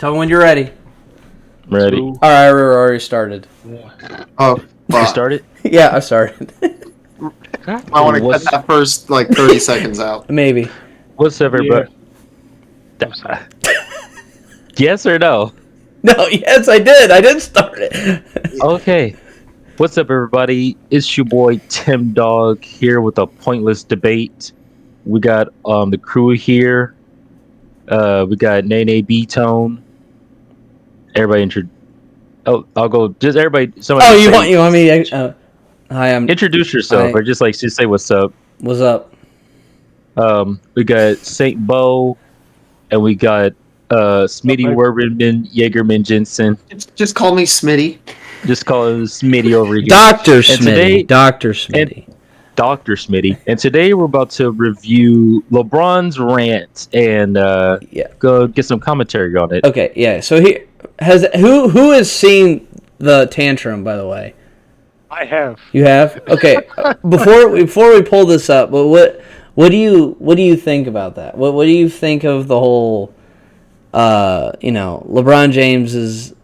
Tell me when you're ready. I'm ready. All right, we're already started. Oh, You started? Yeah, I started. I want to cut that first 30 seconds out. Maybe. What's up, everybody? Yes or no? No, yes, I did. I did start it. Okay. What's up, everybody? It's your boy Tim Dog here with a pointless debate. We got the crew here. We got Nene B Tone. Everybody I'll go. Just everybody. Somebody. You want me? Hi, I'm. Introduce yourself, or just say what's up. What's up? We got Saint Bo, and we got Smitty Werberman, Jaegerman Jensen. Just call me Smitty. Just call it Smitty over here. Dr. Smitty. Dr. Smitty. Dr. Smitty. And today we're about to review LeBron's rant and go get some commentary on it. Okay, yeah. So who has seen the tantrum, by the way? I have. You have? Okay. before we pull this up, but what do you think about that? What do you think of the whole LeBron James's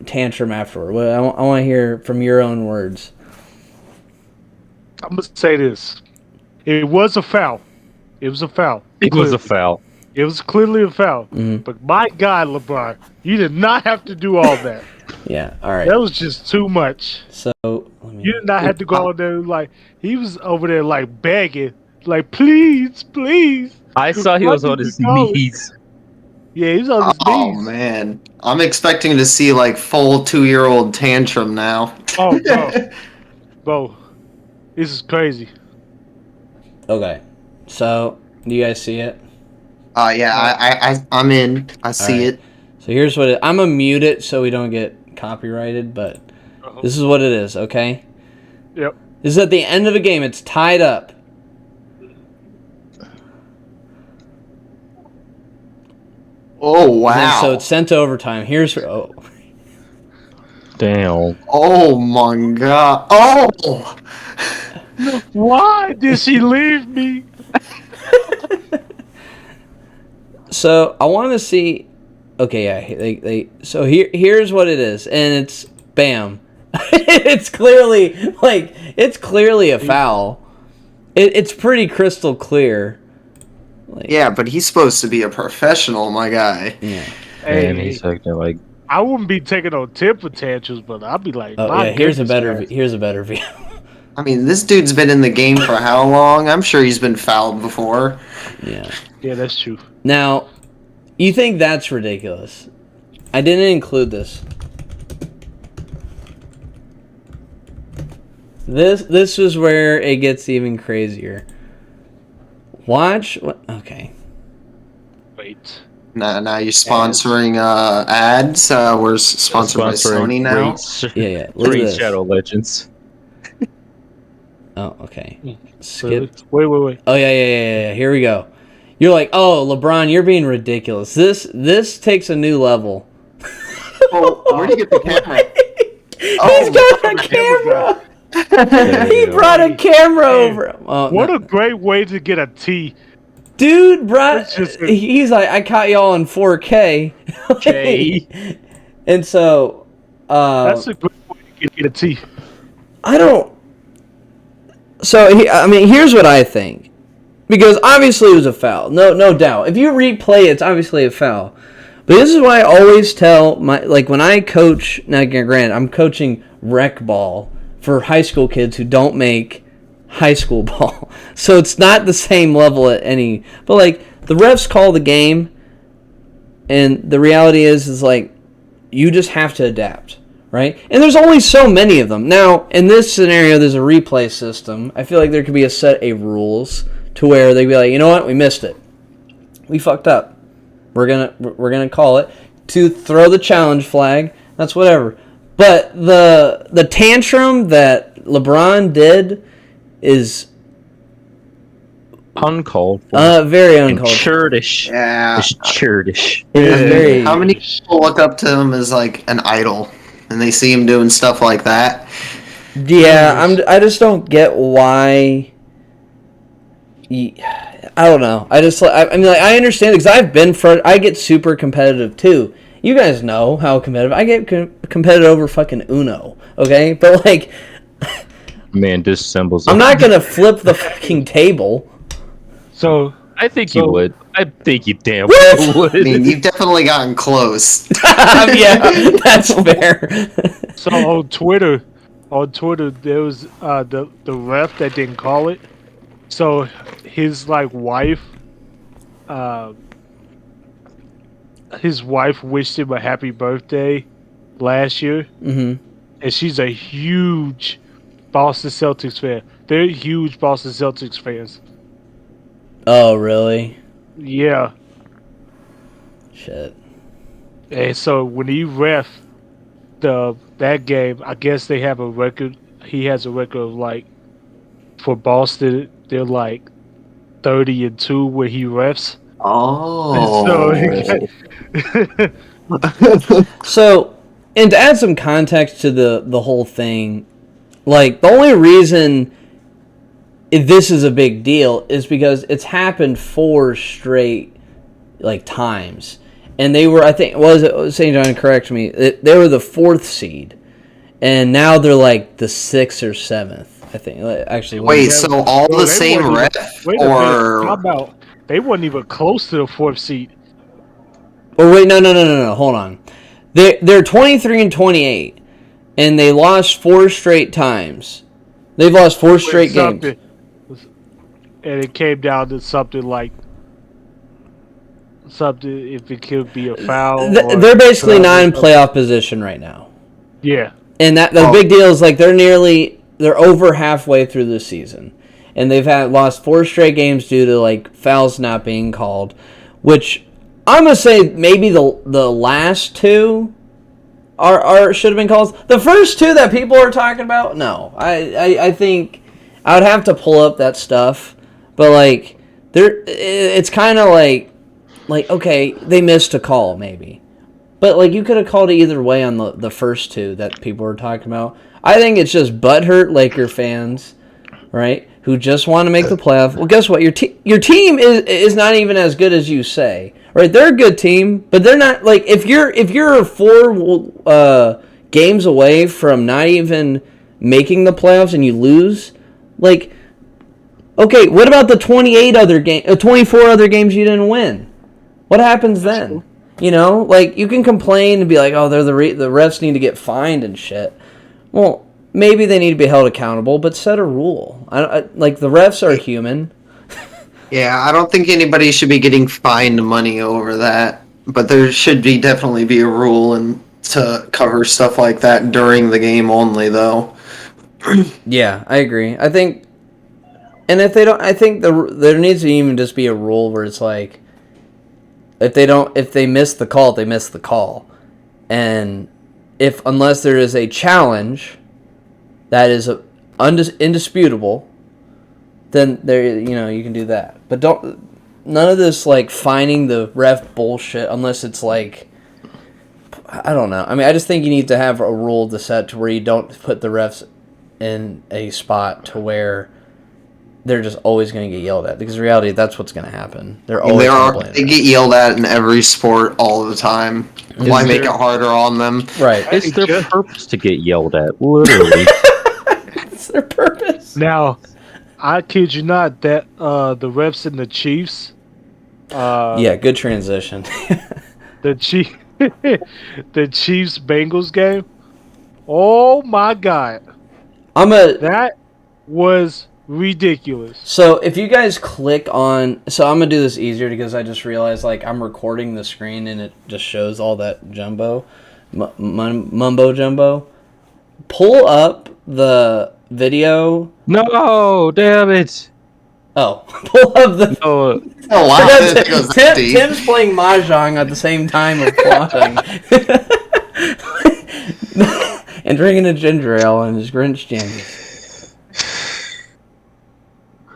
tantrum afterward? I want to hear from your own words. I'm going to say this. It was a foul. It was a foul. It was a foul. It was clearly a foul. Mm-hmm. But my God, LeBron, you did not have to do all that. Yeah, all right. That was just too much. So you did not have to go out there he was over there begging, please, please. I saw he was on his knees. Yeah, he was on his knees. Oh man, I'm expecting to see full 2-year-old tantrum now. Oh, bro, this is crazy. Okay, so do you guys see it? Yeah, I'm in. I see it. So here's what I'm gonna mute it so we don't get copyrighted, but this is what it is. Okay. Yep. This is at the end of a game. It's tied up. Oh wow! So it's sent to overtime. Damn. Oh my God! Oh. Why did she leave me? So I want to see. Okay, yeah. So here's what it is, and it's bam. it's clearly a foul. It's pretty crystal clear. Yeah, but he's supposed to be a professional, my guy. Yeah. And he's acting I wouldn't be taking no temper tantrums, but I'd be like, here's a better view. I mean, this dude's been in the game for how long? I'm sure he's been fouled before. Yeah. Yeah, that's true. Now, you think that's ridiculous? I didn't include this. This is where it gets even crazier. Watch what? Okay. Wait. Now you're sponsoring ads. We're sponsored by Sony now. Yeah. Look at this. Shadow Legends. Oh, okay. Skip. Wait. Oh yeah. Here we go. You're like, oh, LeBron, you're being ridiculous. This takes a new level. Oh, where'd you get the camera? He's got a camera. He brought a camera over. Oh, what a great way to get a T. Dude, he's like, I caught y'all in 4K. Okay. And so, that's a great way to get a T. I don't. So, here's what I think. Because obviously it was a foul. No doubt. If you replay, it's obviously a foul. But this is why I always tell when I coach, now granted, I'm coaching rec ball for high school kids who don't make high school ball. So it's not the same level at any, but the refs call the game, and the reality is you just have to adapt, right? And there's only so many of them. Now, in this scenario, there's a replay system. I feel like there could be a set of rules to where they'd be like, you know what, we missed it. We fucked up. We're gonna call it to throw the challenge flag. That's whatever. But the tantrum that LeBron did is uncalled for. Very uncalled for. Churdish. Yeah. It's churdish. It is very. How many people look up to him as an idol, and they see him doing stuff like that? Yeah, I just don't get why. I don't know. I understand because I've been I get super competitive too. you guys know how competitive I get. Competitive over fucking Uno, okay? But like, Man, disassembles. I'm not gonna flip the fucking table. So I think you would. I think you damn What? well would. I mean, you've definitely gotten close. Yeah, that's fair. so on Twitter, there was the ref that didn't call it. So his wife, his wife wished him a happy birthday last year, and she's a huge Boston Celtics fan. They're huge Boston Celtics fans. Oh, really? Yeah. Shit. And so when he ref that game, I guess they have a record. He has a record of for Boston, they're 30-2 where he refs. Oh. So, and to add some context to the whole thing, the only reason this is a big deal is because it's happened 4 straight times, and they were, I think, St. John, correct me, they were the 4th seed, and now they're the 6th or 7th. I think actually. Wait, so all the same ref, or how about they weren't even close to the 4th seed? Oh wait, no. Hold on. They're 23-28, and they lost 4 straight times. They've lost 4 straight games. And it came down to something if it could be a foul. They're basically not in playoff position right now. Yeah. And the big deal is they're over halfway through the season, and they've lost 4 straight games due to fouls not being called, which I'm gonna say maybe the last 2 are should have been called. The first 2 that people are talking about, no, I think I would have to pull up that stuff, but it's kind of okay, they missed a call maybe. But, you could have called it either way on the first 2 that people were talking about. I think it's just butthurt Laker fans, right, who just want to make the playoff. Well, guess what? Your team is not even as good as you say, right? They're a good team, but they're not, if you're 4 games away from not even making the playoffs and you lose, okay, what about the 24 other games you didn't win? What happens then? You know, you can complain and be oh, they're the refs need to get fined and shit. Well, maybe they need to be held accountable, but set a rule. The refs are human. Yeah, I don't think anybody should be getting fined money over that, but there should definitely be a rule to cover stuff like that during the game only, though. Yeah, I agree. I think, and if they don't, I think there needs to even just be a rule where it's if they miss the call, they miss the call, and unless there is a challenge that is indisputable, then you can do that. But none of this finding the ref bullshit unless it's I don't know. I mean, I just think you need to have a rule to set to where you don't put the refs in a spot to where they're just always going to get yelled at, because in reality that's what's going to happen. They get yelled at in every sport all the time. Why make it harder on them? Right. It's their purpose to get yelled at, literally. It's their purpose. Now, I kid you not that the refs and the Chiefs. Yeah, good transition. the Chiefs Bengals game. Oh my God. That was ridiculous. So if you guys click on, so I'm gonna do this easier because I just realized I'm recording the screen and it just shows all that jumbo, mumbo jumbo. Pull up the video. No, damn it. Oh, pull up the. Oh, wow. Tim's playing mahjong at the same time of plotting. And drinking a ginger ale on his Grinch jammies.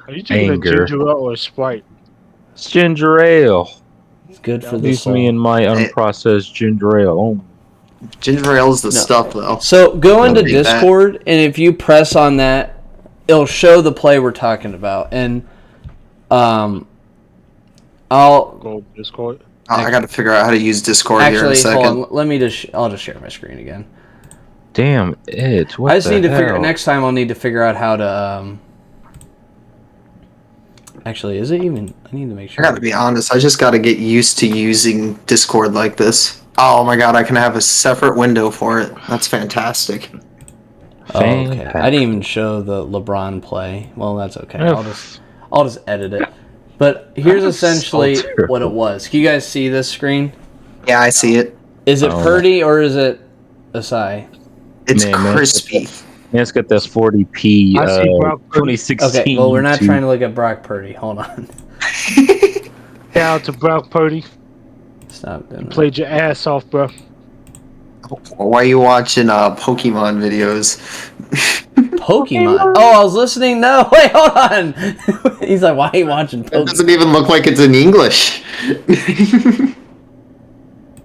Are you drinking a ginger ale or a Sprite? It's ginger ale. It's good for the Leave soul. me in my unprocessed ginger ale. Oh. Ginger ale is the stuff, though. So go into Discord, and if you press on that, it'll show the play we're talking about. And I'll Go Discord. I got to figure out how to use Discord here in a Actually, second. hold on. Let me I'll just share my screen again. Damn it! What I just the need to hell? figure. Next time, I'll need to figure out how to. Actually, is it even? I need to make I sure. gotta be honest, I just gotta get used to using Discord like this. Oh my god, I can have a separate window for it. That's fantastic. Oh, okay. I didn't even show the LeBron play. Well, that's okay. I'll just edit it. But here's essentially what it was. Can you guys see this screen? Yeah, I see it. Is it Purdy or is it Asai? It's crispy. Man, it's got this 40p I see Brock Purdy. 2016. Okay, well, we're not YouTube. trying to look at Brock Purdy. Hold on. Shout out to Brock Purdy. Stop doing that. Played your ass off, bro. Why are you watching Pokemon videos? Pokemon? Oh, I was listening. No, wait, hold on. He's like, why are you watching It Pokemon? doesn't even look like it's in English.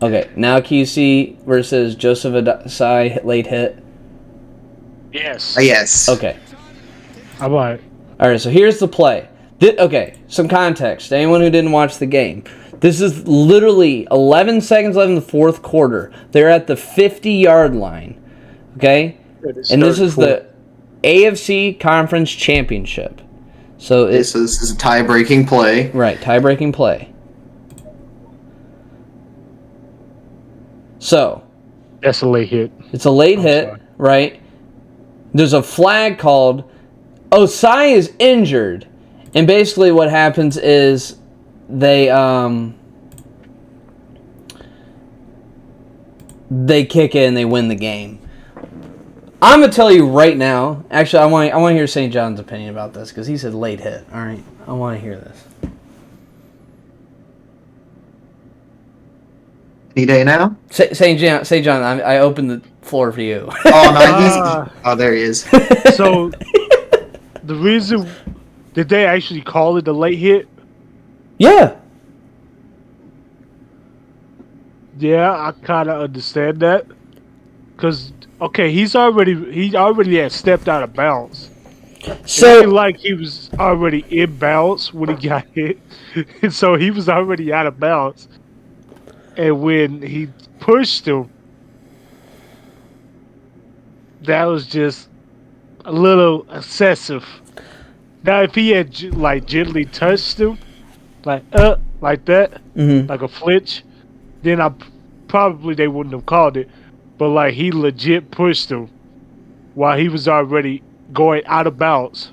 Okay, now can you see where it says Joseph Asai late hit? Yes. Yes. Okay. I'm alright. All right, so here's the play. Okay, some context. Anyone who didn't watch the game. This is literally 11 seconds left in the fourth quarter. They're at the 50-yard line. Okay? And this is the AFC Conference Championship. So This is a tie-breaking play. Right, tie-breaking play. So, That's a late hit. it's a late hit, sorry. right? There's a flag called. Osai is injured. And basically what happens is they kick it and they win the game. I'm gonna tell you right now. Actually, I want to hear St. John's opinion about this because he said late hit. All right, I want to hear this. Any day now? St. John, I opened the floor for you. Oh, no, oh, there he is. So, the reason... Did they actually call it a late hit? Yeah. Yeah, I kind of understand that. Because, okay, he already had stepped out of bounds. So, Like he was already in bounds when he got hit. And so he was already out of bounds. And when he pushed him, that was just a little excessive. Now, if he had gently touched him, like that, mm-hmm. like a flinch, then probably they wouldn't have called it. But like he legit pushed him while he was already going out of bounds.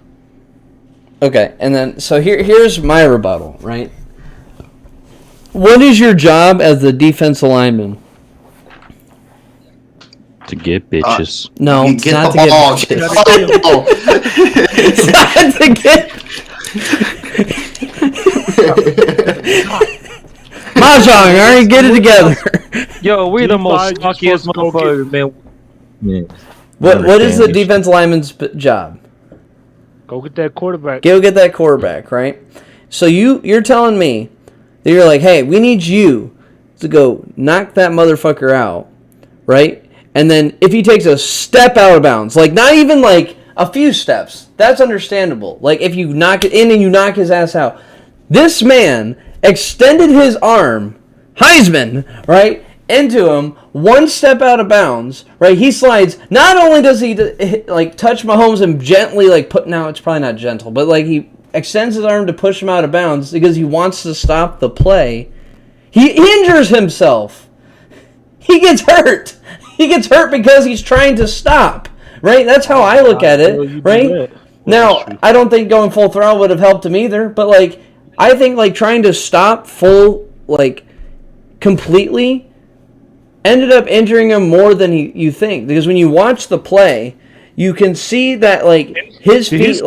Okay, and then so here's my rebuttal, right? What is your job as the defensive lineman? To get bitches. No, You it's get not the to ball. get Get bitches. the ball. It's not to get. Mahjong, all right, get it together. Yo, we're the most Define, stockiest you're supposed to go motherfuckers, man. What is the defense lineman's job? Go get that quarterback. Go get that quarterback, right? So you're telling me that you're like, hey, we need you to go knock that motherfucker out, right? And then if he takes a step out of bounds, like not even like a few steps, that's understandable. Like if you knock it in and you knock his ass out. This man extended his arm, Heisman, right, into him, one step out of bounds, right? He slides. Not only does he like touch Mahomes and gently like put. Now it's probably not gentle, but like he extends his arm to push him out of bounds because he wants to stop the play. He injures himself. He gets hurt. He gets hurt because he's trying to stop. Right? That's how I look at it. Right? Now, I don't think going full throttle would have helped him either, but like I think like trying to stop full like completely ended up injuring him more than you think, because when you watch the play, you can see that like his feet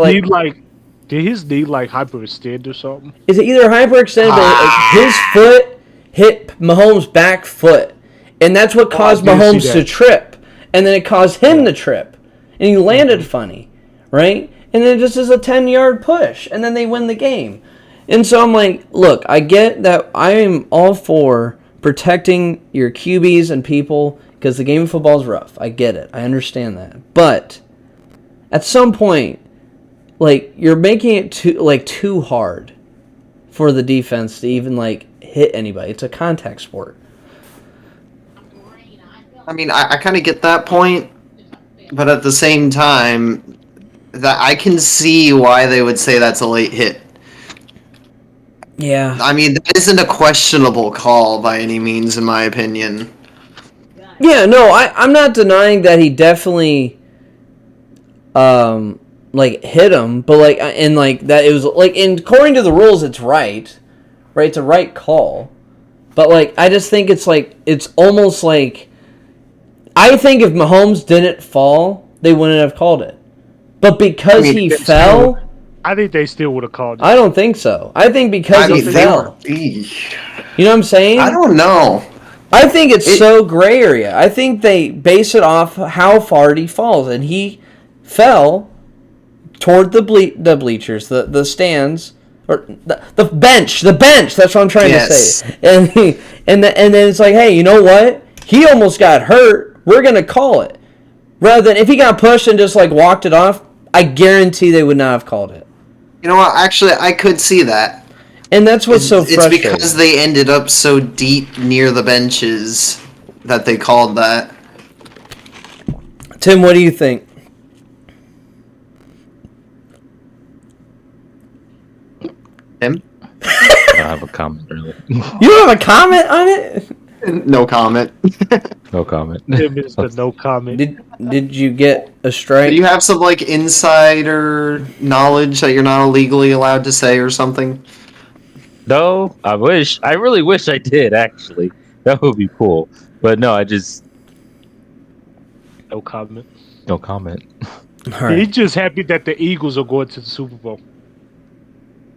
did his knee like hyperextend or something? Is it either hyperextended, but like, his foot hit Mahomes' back foot, and that's what caused Mahomes to trip, and then it caused him to trip, and he landed funny, right? And then it just is a 10-yard push, and then they win the game. And so I'm like, look, I get that I am all for protecting your QBs and people because the game of football is rough. I get it. I understand that. But at some point, like, you're making it too hard for the defense to even like hit anybody. It's a contact sport. I mean, I kind of get that point, but at the same time, that I can see why they would say that's a late hit. Yeah. I mean, that isn't a questionable call by any means, in my opinion. Yeah, no, I'm not denying that he definitely, hit him, but, and, that it was, and according to the rules, it's right? It's a right call. But, I just think it's, it's almost like, I think if Mahomes didn't fall, they wouldn't have called it. But because he fell... I think they still would have called it. I don't think so. I think because he fell. You know what I'm saying? I don't know. I think it's so gray area. I think they base it off how far he falls, and he fell toward the bleachers, the stands, or the bench. That's what I'm trying to say. And then it's like, hey, you know what? He almost got hurt. We're gonna call it, rather than if he got pushed and just walked it off. I guarantee they would not have called it. You know what? Actually, I could see that. And that's what's so frustrating. It's because they ended up so deep near the benches that they called that. Tim, what do you think? Tim? I don't have a comment, really. You don't have a comment on it? No comment. No comment. Tim is the no comment. Did you get a strike? Do you have some insider knowledge that you're not legally allowed to say or something? No, I really wish I did, actually. That would be cool. But no, no comment. No comment. All right. He's just happy that the Eagles are going to the Super Bowl.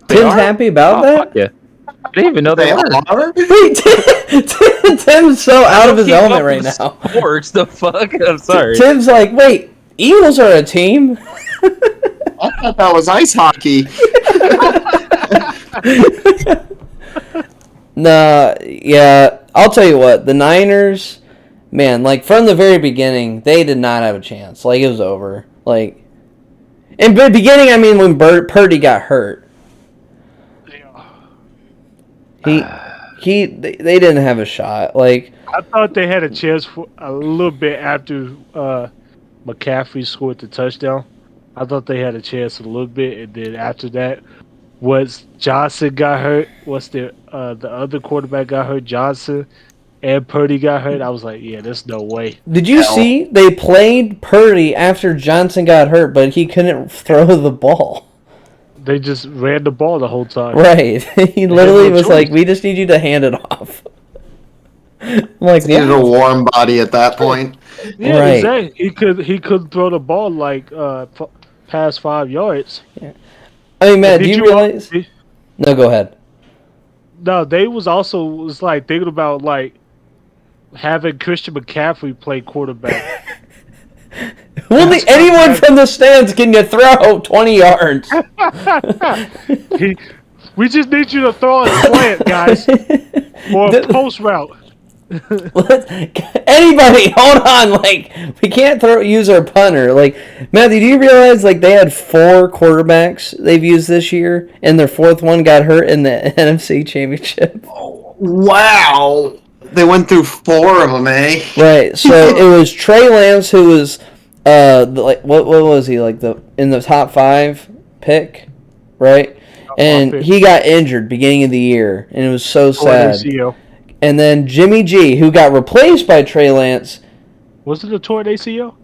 Tim's happy about that? Yeah. I didn't even know they were. Wait, Tim's so out of his element right now. Sports, the fuck? I'm sorry. Tim's like, wait, Eagles are a team? I thought that was ice hockey. Nah, yeah, I'll tell you what, the Niners, man, from the very beginning, they did not have a chance. It was over. In the beginning, I mean, when Purdy got hurt. They didn't have a shot. I thought they had a chance for a little bit after McCaffrey scored the touchdown. I thought they had a chance a little bit, and then after that, once Johnson got hurt, the other quarterback got hurt, Johnson, and Purdy got hurt, I was like, yeah, there's no way. Did you see they played Purdy after Johnson got hurt, but he couldn't throw the ball? They just ran the ball the whole time. Right. He literally was like, we just need you to hand it off. I'm like, he needed a warm body at that point. Yeah, right. Exactly. He could throw the ball past 5 yards. Yeah. I mean, Matt, do you realize? No, go ahead. No, they was thinking about having Christian McCaffrey play quarterback. Anyone from the stands can you throw 20 yards? We just need you to throw a slant, guys, or a post route. Anybody, hold on. We can't use our punter. Matthew, do you realize they had 4 quarterbacks they've used this year, and their 4th one got hurt in the NFC Championship? Oh, wow. They went through 4 of them, eh? Right. So it was Trey Lance, who was what was he in the top 5 pick, right? And he got injured beginning of the year, and it was so sad. And then Jimmy G, who got replaced by Trey Lance. Was it a torn ACL?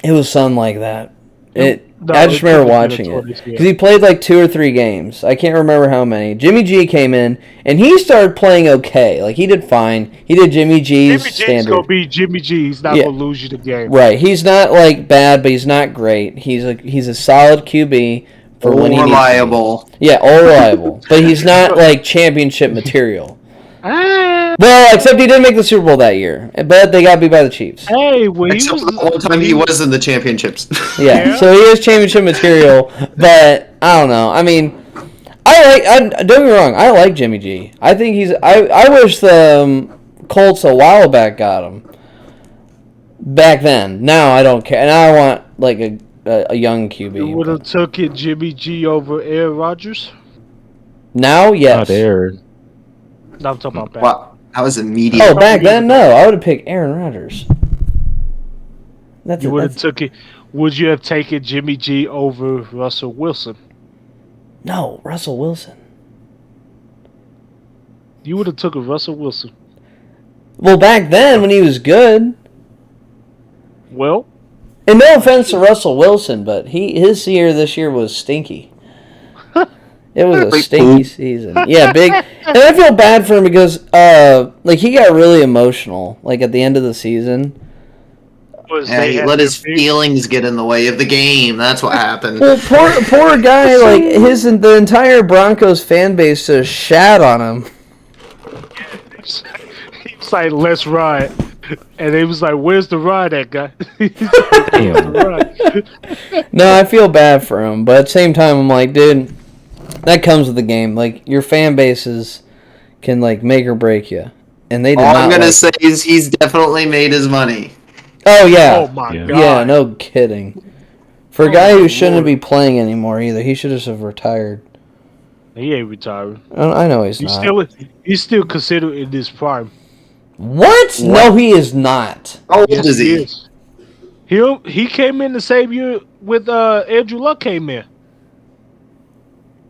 It was something like that. I just remember watching it. Because he played 2 or 3 games. I can't remember how many. Jimmy G came in, and he started playing okay. He did fine. He did Jimmy G's standard. Jimmy G's going to be Jimmy G. He's not going to lose you the game. Right. He's not, bad, but he's not great. He's a solid QB for when he reliable. Yeah, all reliable. But he's not, championship material. Well, except he didn't make the Super Bowl that year, but they got beat by the Chiefs. Hey, one time he was in the championships. Yeah, so he is championship material, but I don't know. I mean, don't get me wrong, I like Jimmy G. I think he's. I wish the Colts a while back got him. Back then, now I don't care. Now I want a young QB. You would have took it Jimmy G over Aaron Rodgers. Now, yes. Not Aaron. No, I'm talking about back. Wow, that was immediate. Oh, back then, no. I would have picked Aaron Rodgers. You would have took it. Would you have taken Jimmy G over Russell Wilson? No, Russell Wilson. You would have took a Russell Wilson. Well, back then when he was good. Well, And no offense to Russell Wilson, but his year this year was stinky. It was a stinky season. Yeah, big. And I feel bad for him because like he got really emotional like at the end of the season. Yeah, he let his feelings get in the way of the game. That's what happened. Well, poor guy, like the entire Broncos fan base just shat on him. He was like, "Let's ride," and they was like, "Where's the ride, that guy?" No, I feel bad for him, but at the same time, I'm like, dude, that comes with the game. Like your fan bases can like make or break you, and they did All not. I'm gonna say is he's definitely made his money. Oh yeah. Oh my god. Yeah, no kidding. For a guy who shouldn't be playing anymore either, he should just have retired. He ain't retired. I know he's not. He's still considered in his prime. What? No, he is not. How old is he? He came in the same year with Andrew Luck came in.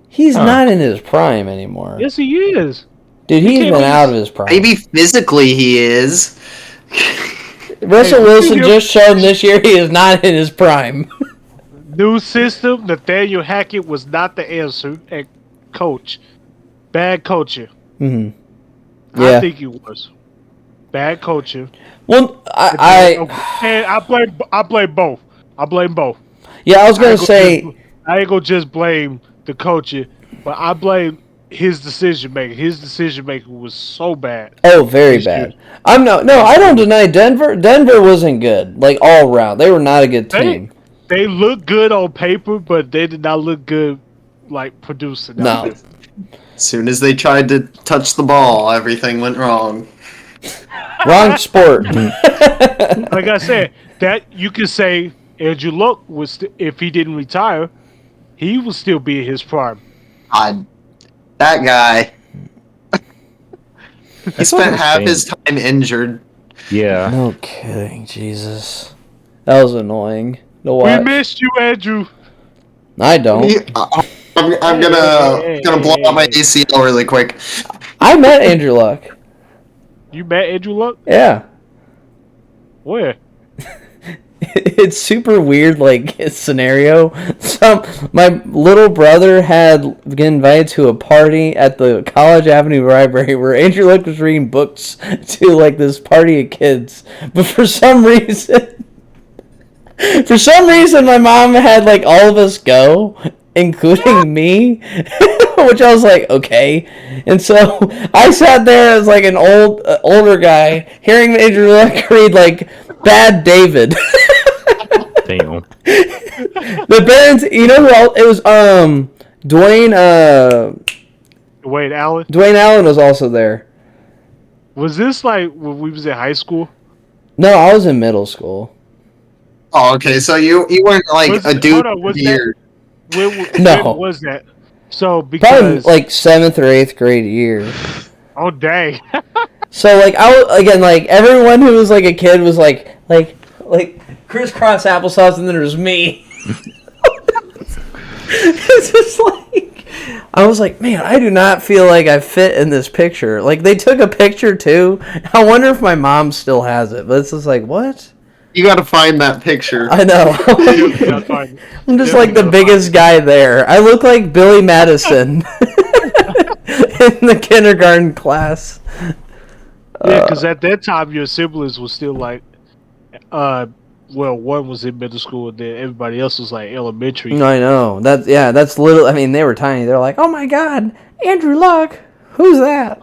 He's not in his prime anymore. Yes, he is. Dude, he's been out of his prime. Maybe physically he is. Russell Wilson just shown this year he is not in his prime. New system, Nathaniel Hackett was not the answer at coach. Bad coaching. Mm-hmm. Yeah. I think he was. Bad coaching. Well, I blame both. I blame both. Yeah, I was gonna say I ain't gonna just blame the coaching, but I blame his decision making. His decision making was so bad. Oh, very bad. I don't deny Denver. Denver wasn't good, like all around. They were not a good team. They look good on paper, but they did not look good like producing. No. As soon as they tried to touch the ball, everything went wrong. Wrong sport. Like I said, that you could say Andrew Luck was if he didn't retire, he would still be in his prime. God, that guy. He spent half his time injured. Yeah. No kidding, Jesus. That was annoying. We missed you, Andrew. I don't. I'm gonna blow out my ACL really quick. I met Andrew Luck. You met Andrew Luck? Yeah. Where? It's super weird, like scenario. My little brother had been invited to a party at the College Avenue Library where Andrew Luck was reading books to like this party of kids. But for some reason, my mom had like all of us go, including me, which I was like, okay. And so I sat there as like an older guy, hearing Andrew Luck read like Bad David. Damn. The Barons, you know who else? It was Dwayne Allen. Dwayne Allen was also there. Was this like when we was in high school? No, I was in middle school. Oh, okay. So you weren't like a dude. When was that? So because probably like 7th or 8th grade year. Oh dang. So like I was again like everyone who was like a kid was like crisscross applesauce, and then there was me. It's just like I was like, man, I do not feel like I fit in this picture. Like they took a picture too. I wonder if my mom still has it. But it's just like, what? You got to find that picture. I know. I'm just like the biggest guy there. I look like Billy Madison in the kindergarten class. Yeah, because at that time your siblings were still like, one was in middle school, and then everybody else was like elementary. I know. That's literally. I mean, they were tiny. They're like, oh my God, Andrew Luck. Who's that?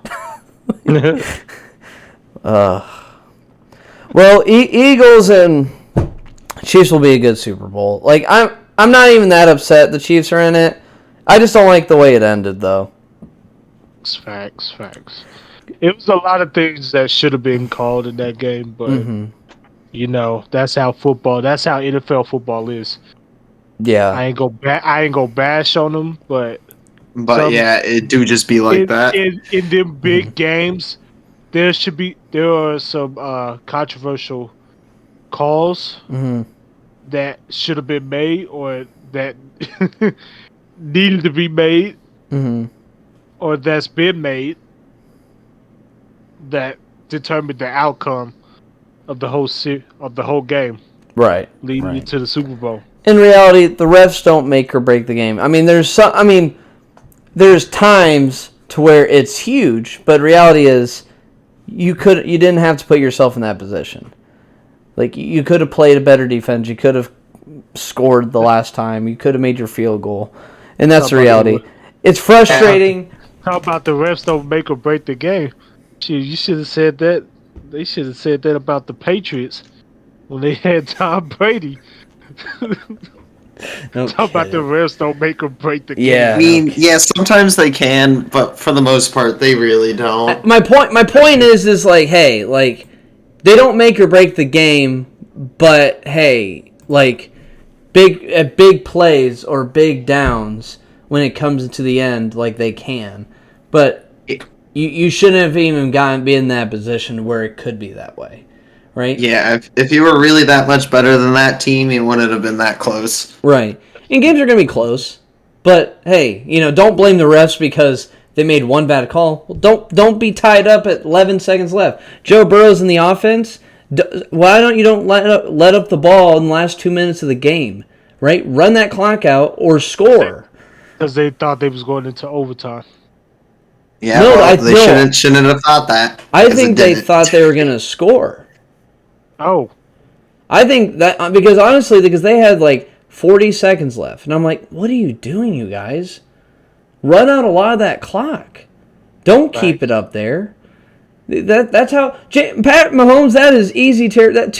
Well, Eagles and Chiefs will be a good Super Bowl. Like I'm not even that upset the Chiefs are in it. I just don't like the way it ended, though. Facts. It was a lot of things that should have been called in that game, but you know that's how NFL football is. Yeah, I ain't go bash on them, but But yeah, it do just be like that. In them big games, there are some controversial calls that should have been made or that needed to be made or that's been made that determined the outcome of the whole game Right. leading into the Super Bowl. In reality, the refs don't make or break the game. I mean, there's times to where it's huge, but reality is you didn't have to put yourself in that position. Like, you could have played a better defense. You could have scored the last time. You could have made your field goal. And that's the reality. It's frustrating. How about the refs don't make or break the game? Shit, you should have said that. They should have said that about the Patriots when they had Tom Brady. Talk about the refs don't make or break the game. Yeah. I mean, yeah, sometimes they can, but for the most part, they really don't. My point is like, hey, like, they don't make or break the game, but hey, like, big plays or big downs when it comes to the end, like, they can. But you shouldn't have even been in that position where it could be that way. Right? Yeah, if you were really that much better than that team, you wouldn't have been that close. Right. And games are going to be close. But, hey, don't blame the refs because they made one bad call. Well, don't be tied up at 11 seconds left. Joe Burrow's in the offense. Why don't you let up the ball in the last 2 minutes of the game? Right? Run that clock out or score. Because they thought they was going into overtime. Yeah, they shouldn't have thought that. I think they thought they were going to score. Oh. I think that, because they had like 40 seconds left. And I'm like, what are you doing, you guys? Run out a lot of that clock. Don't keep it up there. That's how Pat Mahomes, that is easy that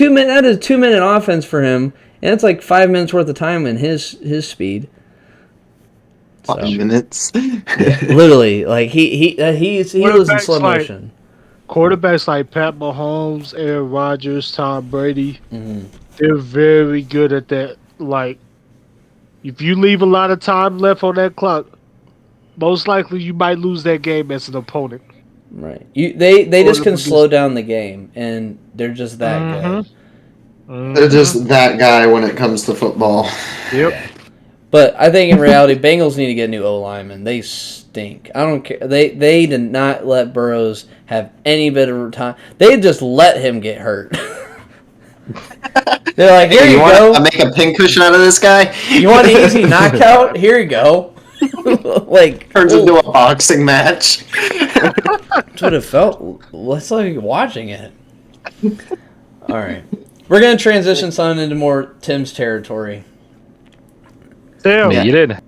is 2 minute offense for him. And it's like 5 minutes worth of time in his speed. 5 minutes. Literally, like he lives in slow motion. Quarterbacks like Pat Mahomes, Aaron Rodgers, Tom Brady, they're very good at that. Like, if you leave a lot of time left on that clock, most likely you might lose that game as an opponent. Right. They just can slow down the game, and they're just that good. They're just that guy when it comes to football. Yep. Yeah. But I think in reality, Bengals need to get new O-linemen. They stink. I don't care. They did not let Burrows have any bit of time. They just let him get hurt. They're like, here you go. Want to make a pincushion out of this guy? You want an easy knockout? Here you go. Like, turns into a boxing match. That's what it felt. It's like watching it. All right, we're gonna transition something into more Tim's territory. Damn. Yeah, you didn't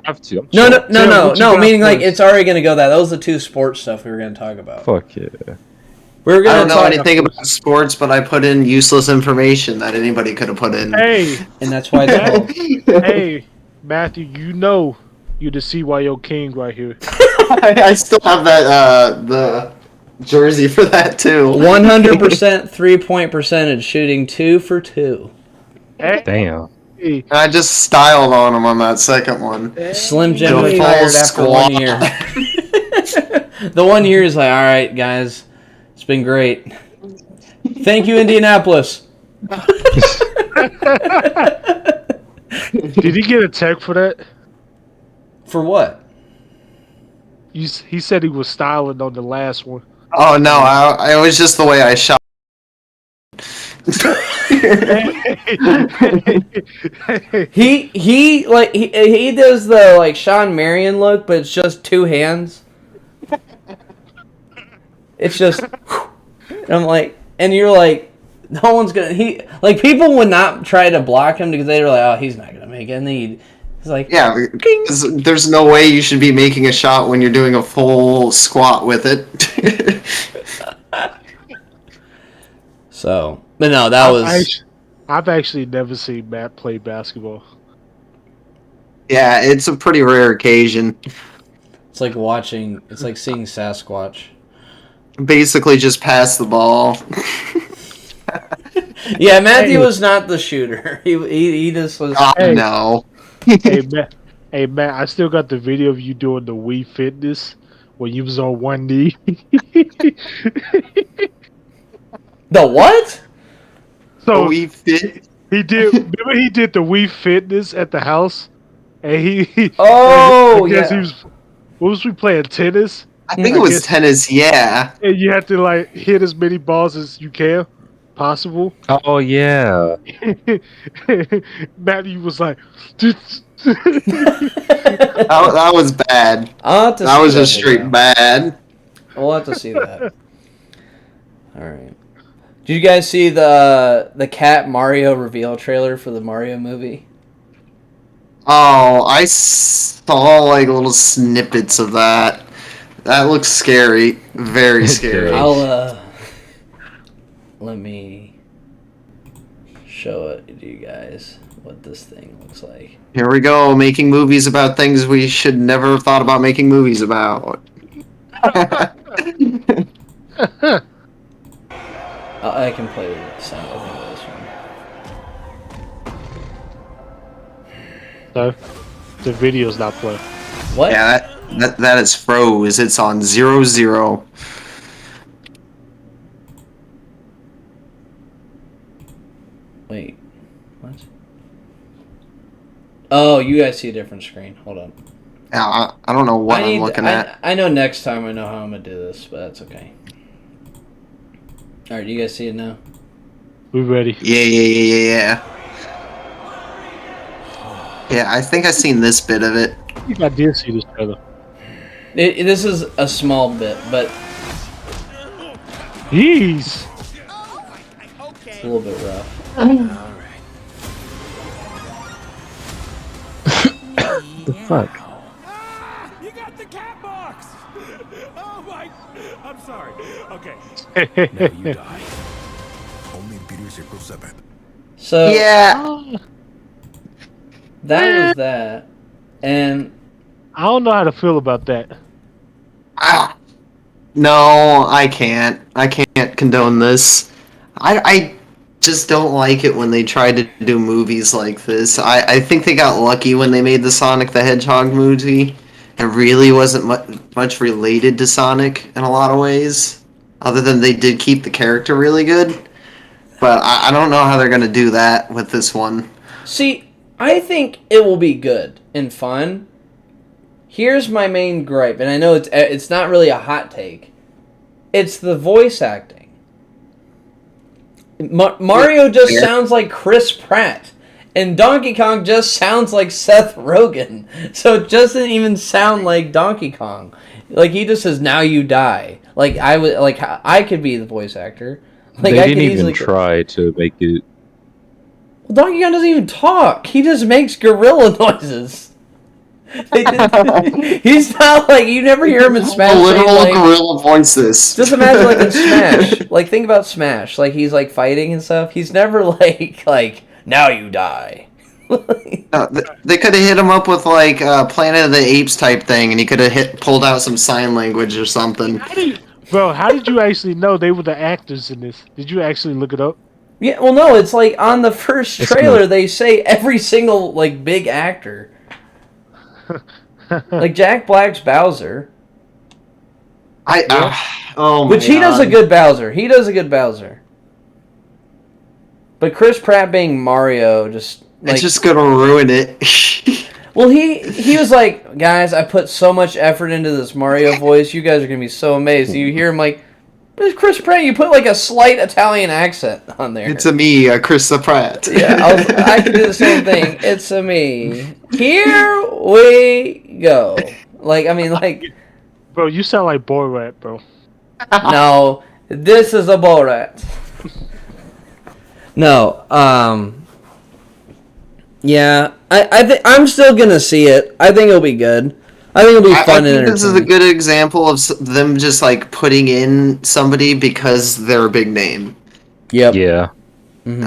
have to. No. Meaning like it's already gonna go that. That was the two sports stuff we were gonna talk about. Fuck yeah. We were gonna. I don't know anything about sports, but I put in useless information that anybody could have put in. Hey, and that's why. Hey, Matthew, you're the CYO king right here. I still have that the jersey for that too. 100% 3-point percentage, shooting 2 for 2. Hey. Damn. I just styled on him on that second one. Slim Jim retired after 1 year. The 1 year is like, all right, guys, it's been great. Thank you, Indianapolis. Did he get a tech for that? For what? He said he was styling on the last one. Oh no, it was just the way I shot. he does the like Sean Marion look, but it's just two hands. It's just, and I'm like, and you're like, no one's gonna. People would not try to block him because they were like, oh, he's not gonna make it. And then he's like, yeah, there's no way you should be making a shot when you're doing a full squat with it. So, but no, that was. I've actually never seen Matt play basketball. Yeah, it's a pretty rare occasion. It's like it's like seeing Sasquatch. Basically, just pass the ball. Yeah, Matthew was not the shooter. He just was. No. Hey, Hey man, I still got the video of you doing the Wii Fitness when you was on one knee. The what? So We fit. he did. Remember, he did the Wii Fitness at the house, and I Oh guess he yeah. was. What was we playing tennis? I think I it was guess, tennis. Yeah. and you had to like hit as many balls as you can possible. Oh yeah. Matthew was like, That was bad. I'll have to That see was that just straight video. bad. We'll have to see that. All right. Did you guys see the Cat Mario reveal trailer for the Mario movie? Oh, I saw like little snippets of that. That looks scary. Very It scary. does. I'll let me show it to you guys what this thing looks like. Here we go, making movies about things we should never have thought about making movies about. I can play the sound of this one. no, the video's not playing. What? Yeah, that is froze. It's on 0-0. Wait. What? Oh, you guys see a different screen. Hold on. I don't know what I'm looking at. I know next time I know how I'm gonna do this, but that's okay. Alright, you guys see it now? We ready? Yeah. Yeah, I think I seen this bit of it. I think I did see this trailer. This is a small bit, but Jeez. it's a little bit rough. The fuck? You got the cat box! Oh my... I'm sorry. Okay. Now you die. Only Peter's April 7th. So Yeah. that was that. And I don't know how to feel about that. No, I can't. I can't condone this. I just don't like it when they try to do movies like this. I think they got lucky when they made the Sonic the Hedgehog movie. It really wasn't much related to Sonic in a lot of ways. Other than they did keep the character really good. But I don't know how they're going to do that with this one. see, I think it will be good and fun. Here's my main gripe, and I know it's not really a hot take. It's the voice acting. Mario just sounds like Chris Pratt, and Donkey Kong just sounds like Seth Rogen. So it doesn't even sound like Donkey Kong. Like he just says, "Now you die." Like I could be the voice actor. Like They I didn't could even easily try to make it. Well, Donkey Kong doesn't even talk. He just makes gorilla noises. He's not like you never hear him in Smash. Literal saying, like, gorilla voices. just imagine like in Smash. Like think about Smash. Like he's like fighting and stuff. He's never like now you die. They could have hit him up with like Planet of the Apes type thing, and he could have pulled out some sign language or something. Bro, how did you actually know they were the actors in this? Did you actually look it up? Yeah, well, no, it's like on the first It's trailer not- they say every single like big actor. Like Jack Black's Bowser, Oh my which he does a God. good Bowser. He does a good Bowser. But Chris Pratt being Mario just like It's just gonna ruin it. well, he was like, guys, I put so much effort into this Mario voice. You guys are gonna be so amazed. And you hear him like, but it's Chris Pratt. You put like a slight Italian accent on there. It's a me, Chris Pratt. Yeah, I could do the same thing. It's a me. Here we go. Like, I mean, like, Bro, you sound like Borat, bro. no, this is a Borat. No, yeah, I'm still gonna see it. I think it'll be good. I think it'll be I fun and think this is a entertaining. good example of them just like putting in somebody because they're a big name. Yep. Yeah.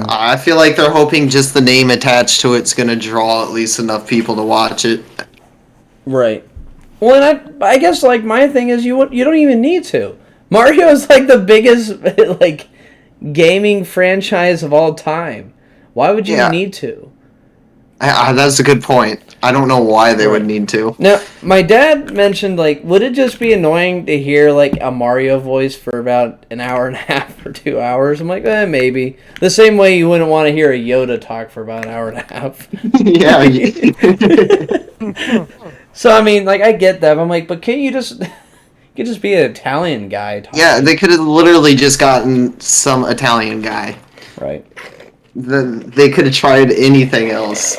I feel like they're hoping just the name attached to it's gonna draw at least enough people to watch it. Right. Well, and I guess like my thing is you don't even need to. Mario is like the biggest like gaming franchise of all time. Why would you Yeah. need to? That's a good point. I don't know why they would need to. Now, my dad mentioned, like, would it just be annoying to hear, like, a Mario voice for about an hour and a half or 2 hours? I'm like, maybe. The same way you wouldn't want to hear a Yoda talk for about an hour and a half. Yeah. So, I mean, like, I get that. But I'm like, but can't you just... You could just be an Italian guy talking. Yeah, they could have literally just gotten some Italian guy. Right. They could have tried anything else.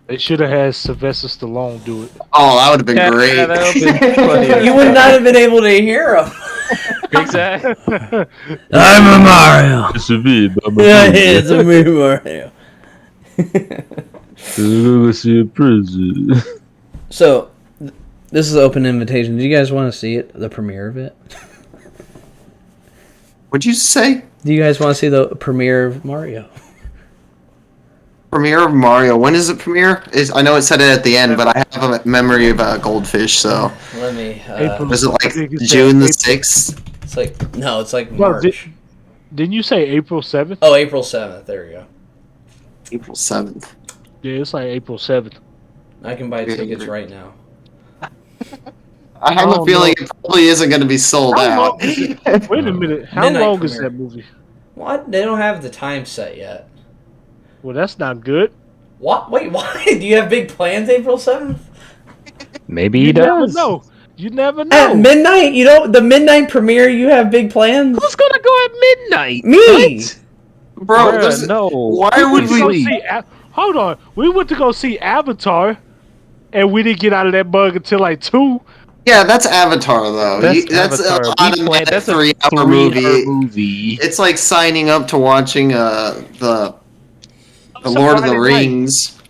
They should have had Sylvester Stallone do it. Oh, that would have been great. Yeah, that would have been funny. You would not have been able to hear him. Exactly. I'm a Mario. It's a me, Yeah, it's a me, Mario. So, this is an open invitation. Do you guys want to see it? The premiere of it? What'd you say? Do you guys want to see the premiere of Mario? Premiere of Mario. When is it premiere? I know it said it at the end, but I have a memory of a goldfish, so... Let me... Was it like June the 6th? It's like... No, it's like Well, March. didn't you say April 7th? Oh, April 7th. There we go. April 7th. Yeah, it's like April 7th. I can buy tickets right now. I have a feeling it probably isn't going to be sold out. Wait a minute. How Midnight long is premiere. that movie? What? They don't have the time set yet. Well, that's not good. What? Wait, why? Do you have big plans April 7th? Maybe You he never does. know. You never know. At midnight? You don't... The midnight premiere, you have big plans? Who's gonna go at midnight? Me! Bro, Bruh, no. why We would went to go we... see hold on. We went to go see Avatar, and we didn't get out of that bug until like 2. Yeah, that's Avatar, though. That's Avatar. a automatic That's a 3-hour 3-hour movie. movie. It's like signing up to watching the Lord of the Rings.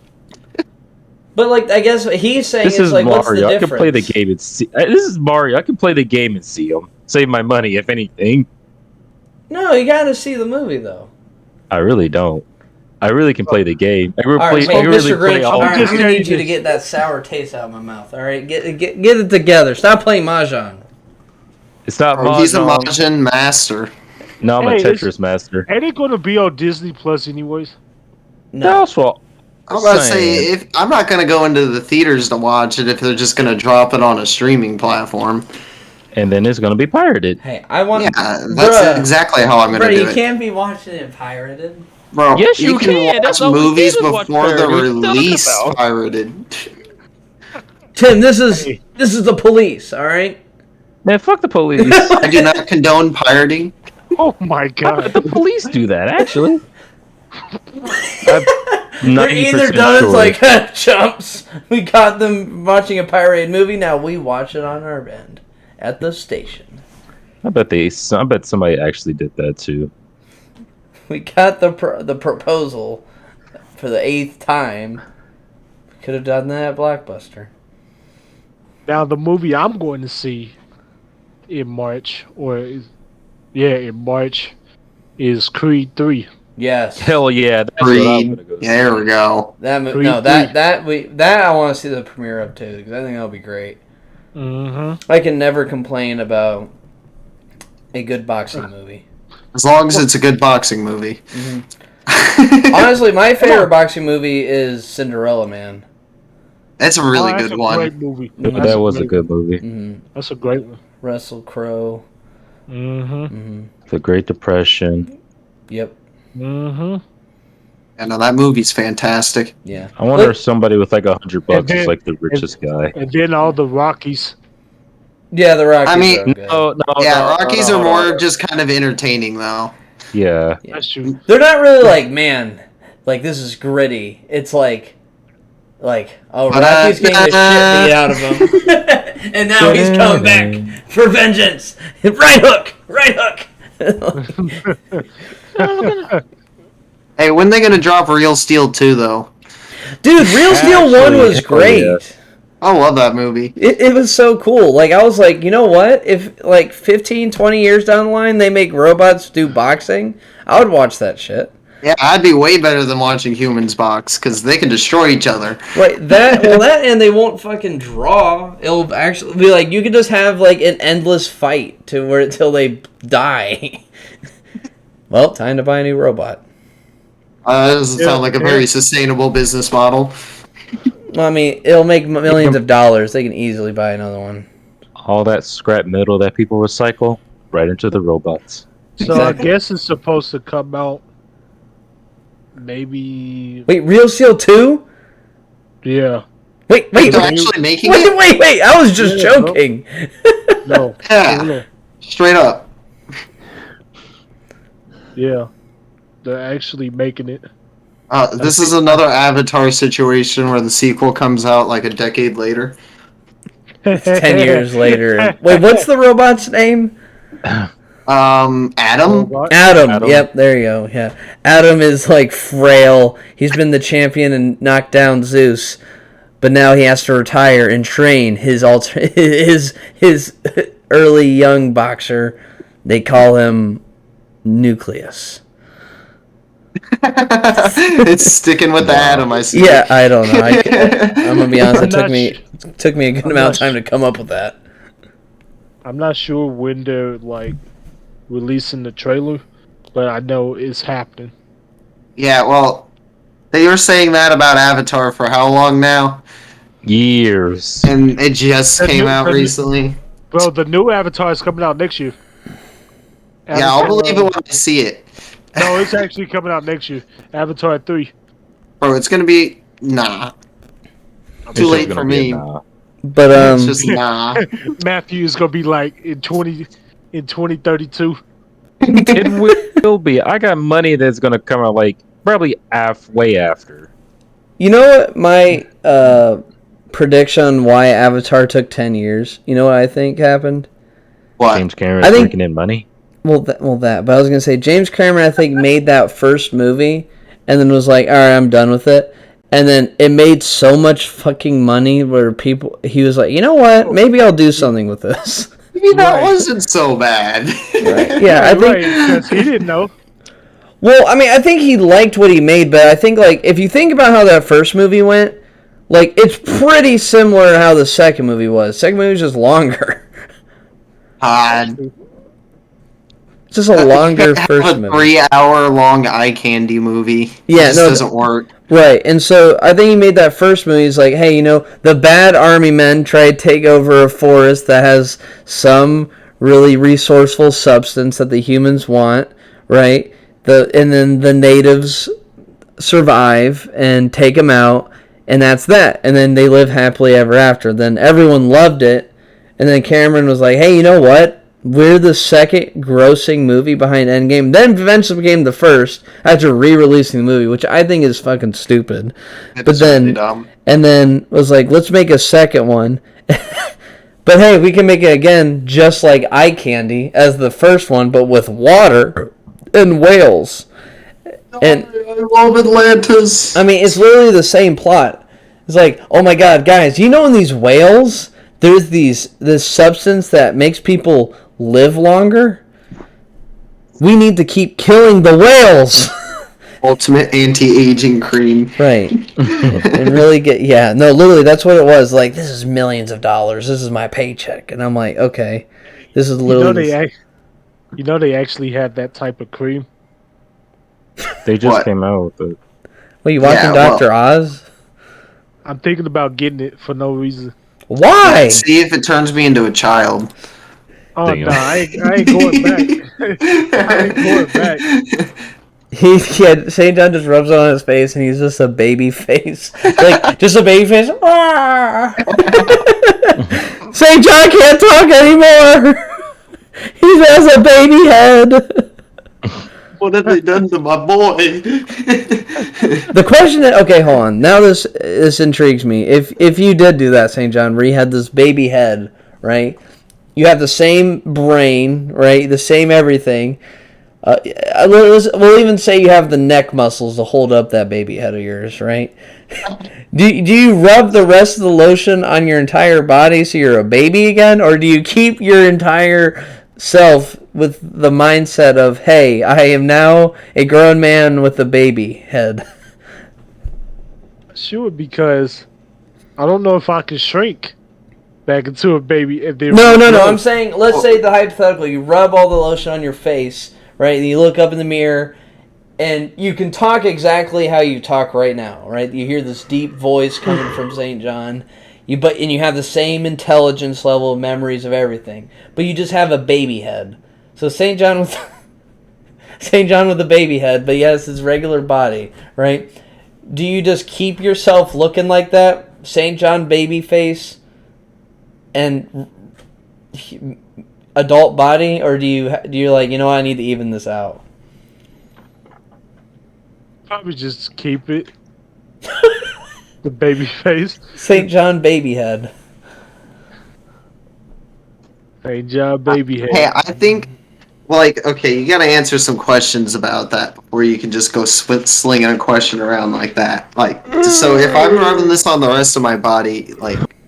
But, like, I guess he's saying This it's is like, what's the Mario. I difference? can play the game and see. This is Mario. I can play the game and see him. Save my money, if anything. No, you gotta see the movie, though. I really don't. I really can play the game. I All right, hey, really Mr. play Grinch, all. all right, just I'm gonna tell need you you to this. get that sour taste out of my mouth, all right? Get it together. Stop playing Mahjong. It's not Bro, he's a Mahjong. Mahjong master. No, I'm Hey, a Tetris master. Ain't it going to be on Disney Plus anyways? No. That's what. I'm about to say, I'm not going to go into the theaters to watch it if they're just going to drop it on a streaming platform. And then it's gonna be pirated. Hey, I want... Yeah, that's exactly how I'm going to Bro, do you it. can't be watching it pirated. Bro, Yes, you can can. watch That's all we movies did was watch before they're pirated. What are you talking released about? pirated. Tim, this is the police, all right? Man, fuck the police. I do not condone pirating. Oh my god. The police do that, actually. They're either done as like chumps. We caught them watching a pirated movie. Now we watch it on our end at the station. I bet somebody actually did that too. We got the proposal for the 8th time. We could have done that at Blockbuster. Now the movie I'm going to see in March, in March, is Creed 3. Yes. Hell yeah, that's what I'm Creed. gonna go see. Yeah, there we go. Creed That I want to see the premiere of too, because I think that'll be great. Mm-hmm. I can never complain about a good boxing movie. As long as it's a good boxing movie. Honestly, my favorite boxing movie is Cinderella Man. That's a really That's good a one. great movie. That was a good movie. Mm-hmm. That's a great one. Russell Crowe. Mm-hmm. Mm-hmm. The Great Depression. Yep. Mm-hmm. I know that movie's fantastic. Yeah. I wonder Look- if somebody with like $100 And then- is like the richest guy. And then all the Rockies. Yeah, the Rockies. I mean, are good. No, Yeah, no, Rockies no, are no, more no. just kind of entertaining, though. Yeah. That's true. They're not really like, man, like this is gritty. It's like, oh, Rocky's getting the shit beat out of him, and now he's coming back for vengeance. Right hook. Hey, when they gonna drop Real Steel 2, though? Dude, Real Steel 1 was Actually, great. yeah. I love that movie. It was so cool. Like, I was like, you know what? If, like, 15, 20 years down the line, they make robots do boxing, I would watch that shit. Yeah, I'd be way better than watching humans box, because they can destroy each other. Right, that and they won't fucking draw. It'll actually be like, you could just have, like, an endless fight till they die. Well, time to buy a new robot. That doesn't sound like a very sustainable business model. Well, I mean, it'll make millions of dollars. They can easily buy another one. All that scrap metal that people recycle right into the robots. So Exactly. I guess it's supposed to come out maybe. Wait, Real Steel 2? Yeah. Wait. They're actually making it? Wait. I was just Yeah, joking. No. Yeah. Straight up. Yeah. They're actually making it. This is another Avatar situation where the sequel comes out like a decade later. 10 years later. Wait, what's the robot's name? Adam? Adam. Yep, there you go. Yeah. Adam is like frail. He's been the champion and knocked down Zeus, but now he has to retire and train his early young boxer. They call him Nucleus. It's sticking with the Adam, I see. Yeah, I don't know. I'm gonna be honest. It took me a good amount of time to come up with that. I'm not sure when they're like releasing the trailer, but I know it's happening. Yeah, well, they were saying that about Avatar for how long now? Years. And it just came out recently. Bro, the new Avatar is coming out next year. Yeah, I'll believe it when I see it. No, it's actually coming out next year. Avatar 3. Bro, it's gonna be... Nah. Too late for me. But It's just nah. Matthew is gonna be like in 2032. It will be. I got money that's gonna come out like probably way after. you know what my prediction on why Avatar took 10 years? You know what I think happened? What? James Cameron I think- raking in money. Well, that. But I was gonna say James Cameron, I think, made that first movie, and then was like, "All right, I'm done with it." And then it made so much fucking money where he was like, "You know what? Maybe I'll do something with this." Maybe that wasn't so bad. Right? Yeah, I think. Right, because he didn't know. Well, I mean, I think he liked what he made, but I think like if you think about how that first movie went, like it's pretty similar to how the second movie was. Second movie was just longer. It's just a longer first a movie. 3-hour-long eye candy movie. Yeah, It just doesn't work. Right, and so I think he made that first movie. He's like, hey, you know, the bad army men try to take over a forest that has some really resourceful substance that the humans want, right? And then the natives survive and take them out, and that's that. And then they live happily ever after. Then everyone loved it, and then Cameron was like, hey, you know what? We're the second grossing movie behind Endgame. Then eventually became the first after re-releasing the movie, which I think is fucking stupid. It's really dumb. And then was like, let's make a second one. But hey, we can make it again just like Eye Candy as the first one, but with water and whales. And I love Atlantis. I mean, it's literally the same plot. It's like, oh my god, guys, you know in these whales, there's this substance that makes people live longer? We need to keep killing the whales. Ultimate anti-aging cream. Right. And really no, literally that's what it was. Like, this is millions of dollars. This is my paycheck. And I'm like, okay. This is literally You know they actually had that type of cream. They just What? came out with it. Well, you watching Dr. Oz? I'm thinking about getting it for no reason. Why? See if it turns me into a child. Oh Damn. no, I ain't going back. I ain't going back. St. John just rubs it on his face and he's just a baby face. Like, just a baby face. Ah! St. John can't talk anymore. He has a baby head. What have they done to my boy? The question that, okay, hold on. Now this intrigues me. If you did do that, St. John, where you had this baby head, right? You have the same brain, right? The same everything. We'll even say you have the neck muscles to hold up that baby head of yours, right? Do you rub the rest of the lotion on your entire body so you're a baby again? Or do you keep your entire self with the mindset of, hey, I am now a grown man with a baby head? Sure, because I don't know if I can shrink back into a baby. If they No. I'm saying, let's say the hypothetical, you rub all the lotion on your face, right? And you look up in the mirror, And you can talk exactly how you talk right now, right? You hear this deep voice coming from St. John, and you have the same intelligence level, memories of everything, but you just have a baby head. So St. John with St. John with a baby head, but yes, his regular body, right? Do you just keep yourself looking like that, St. John baby face, and adult body, or do you like, I need to even this out? Probably just keep it. The baby face. St. John baby head. St. John baby head. Hey, I think, okay, you got to answer some questions about that before you can just go slinging a question around like that. So if I'm rubbing this on the rest of my body,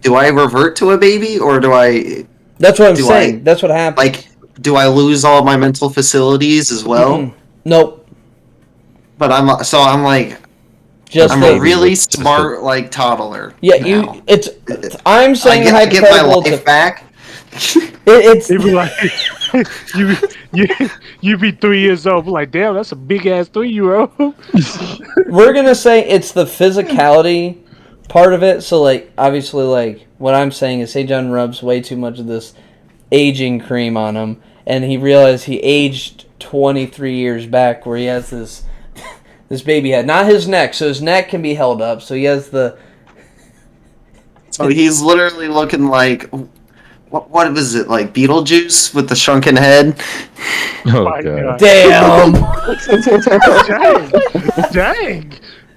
do I revert to a baby, or do I? That's what I'm saying. That's what happens. Do I lose all my mental facilities as well? Mm-hmm. Nope. But I'm a really smart toddler. Yeah, now. I'm saying I get my life back. It's It'd be like you be 3 years old, like, damn, that's a big ass 3-year-old. We're gonna say it's the physicality part of it. So obviously what I'm saying is St. John rubs way too much of this aging cream on him, and he realized he aged 23 years back, where he has this baby head, not his neck, so his neck can be held up. So he has the. So he's literally looking like, what was it, like Beetlejuice with the shrunken head? Oh My god! Damn. Dang!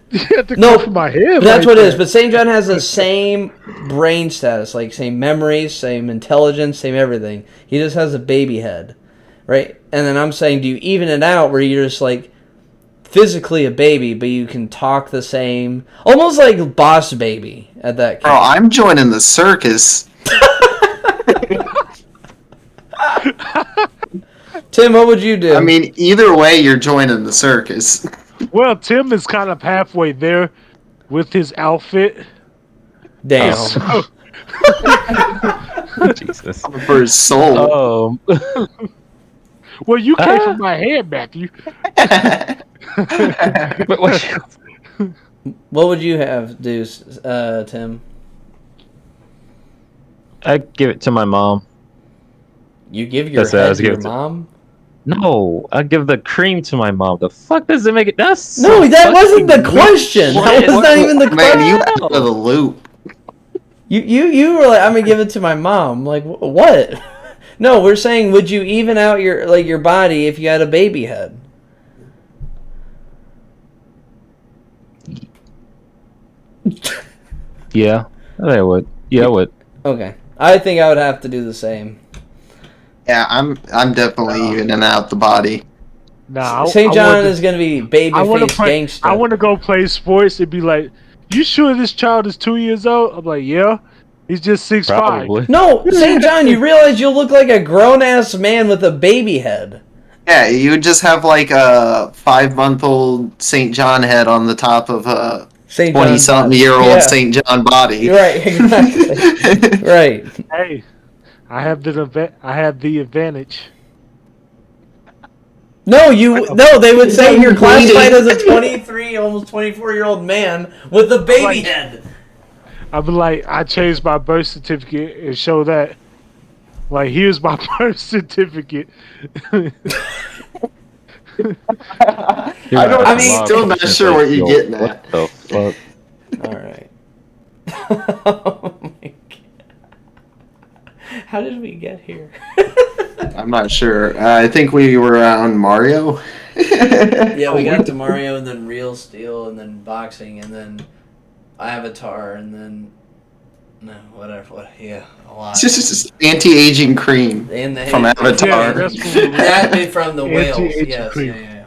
You have to No, go for my head. that's what it is. But St. John has the same brain status, same memories, same intelligence, same everything. He just has a baby head, right? And then I'm saying, do you even it out where you're just physically a baby, but you can talk the same, almost like Boss Baby at that camp. Oh, I'm joining the circus. Tim, what would you do? I mean, either way, you're joining the circus. Well, Tim is kind of halfway there with his outfit. Damn. So, Jesus. For his soul. well, you came from my head back. You. What would you have do, Tim? I'd give it to my mom. You give your head to your mom? No, I'd give the cream to my mom. The fuck does it make it? That's no, that wasn't the question. That was not even the question. Man, you out of the loop. You were like, I'm gonna give it to my mom. Like, what? No, we're saying, would you even out your body if you had a baby head? Yeah, I would. Yeah, I would. Okay, I think I would have to do the same. Yeah, I'm definitely evening out the body. Nah, St. John is gonna be babyface gangster. I want to go play sports and be like, "You sure this child is 2 years old?" I'm like, "Yeah, he's just 6'5". No, St. John, you realize you'll look like a grown-ass man with a baby head. Yeah, you would just have a 5-month-old St. John head on the top of a 20-something-year-old St. John body. Right, exactly. Right. Hey, I have the advantage. No, they would say you're classified as a 23, almost 24-year-old man with a baby head. I'd be like, I changed my birth certificate and show that. Like, here's my birth certificate. I'm still not sure what you're getting at. What the fuck? All right. Oh my god. How did we get here? I'm not sure. I think we were on Mario. Yeah, we got to Mario, and then Real Steel, and then boxing, and then Avatar, and then whatever. Yeah, a lot. It's just anti-aging cream from Avatar. Yeah, that from the whales. Yes, yeah.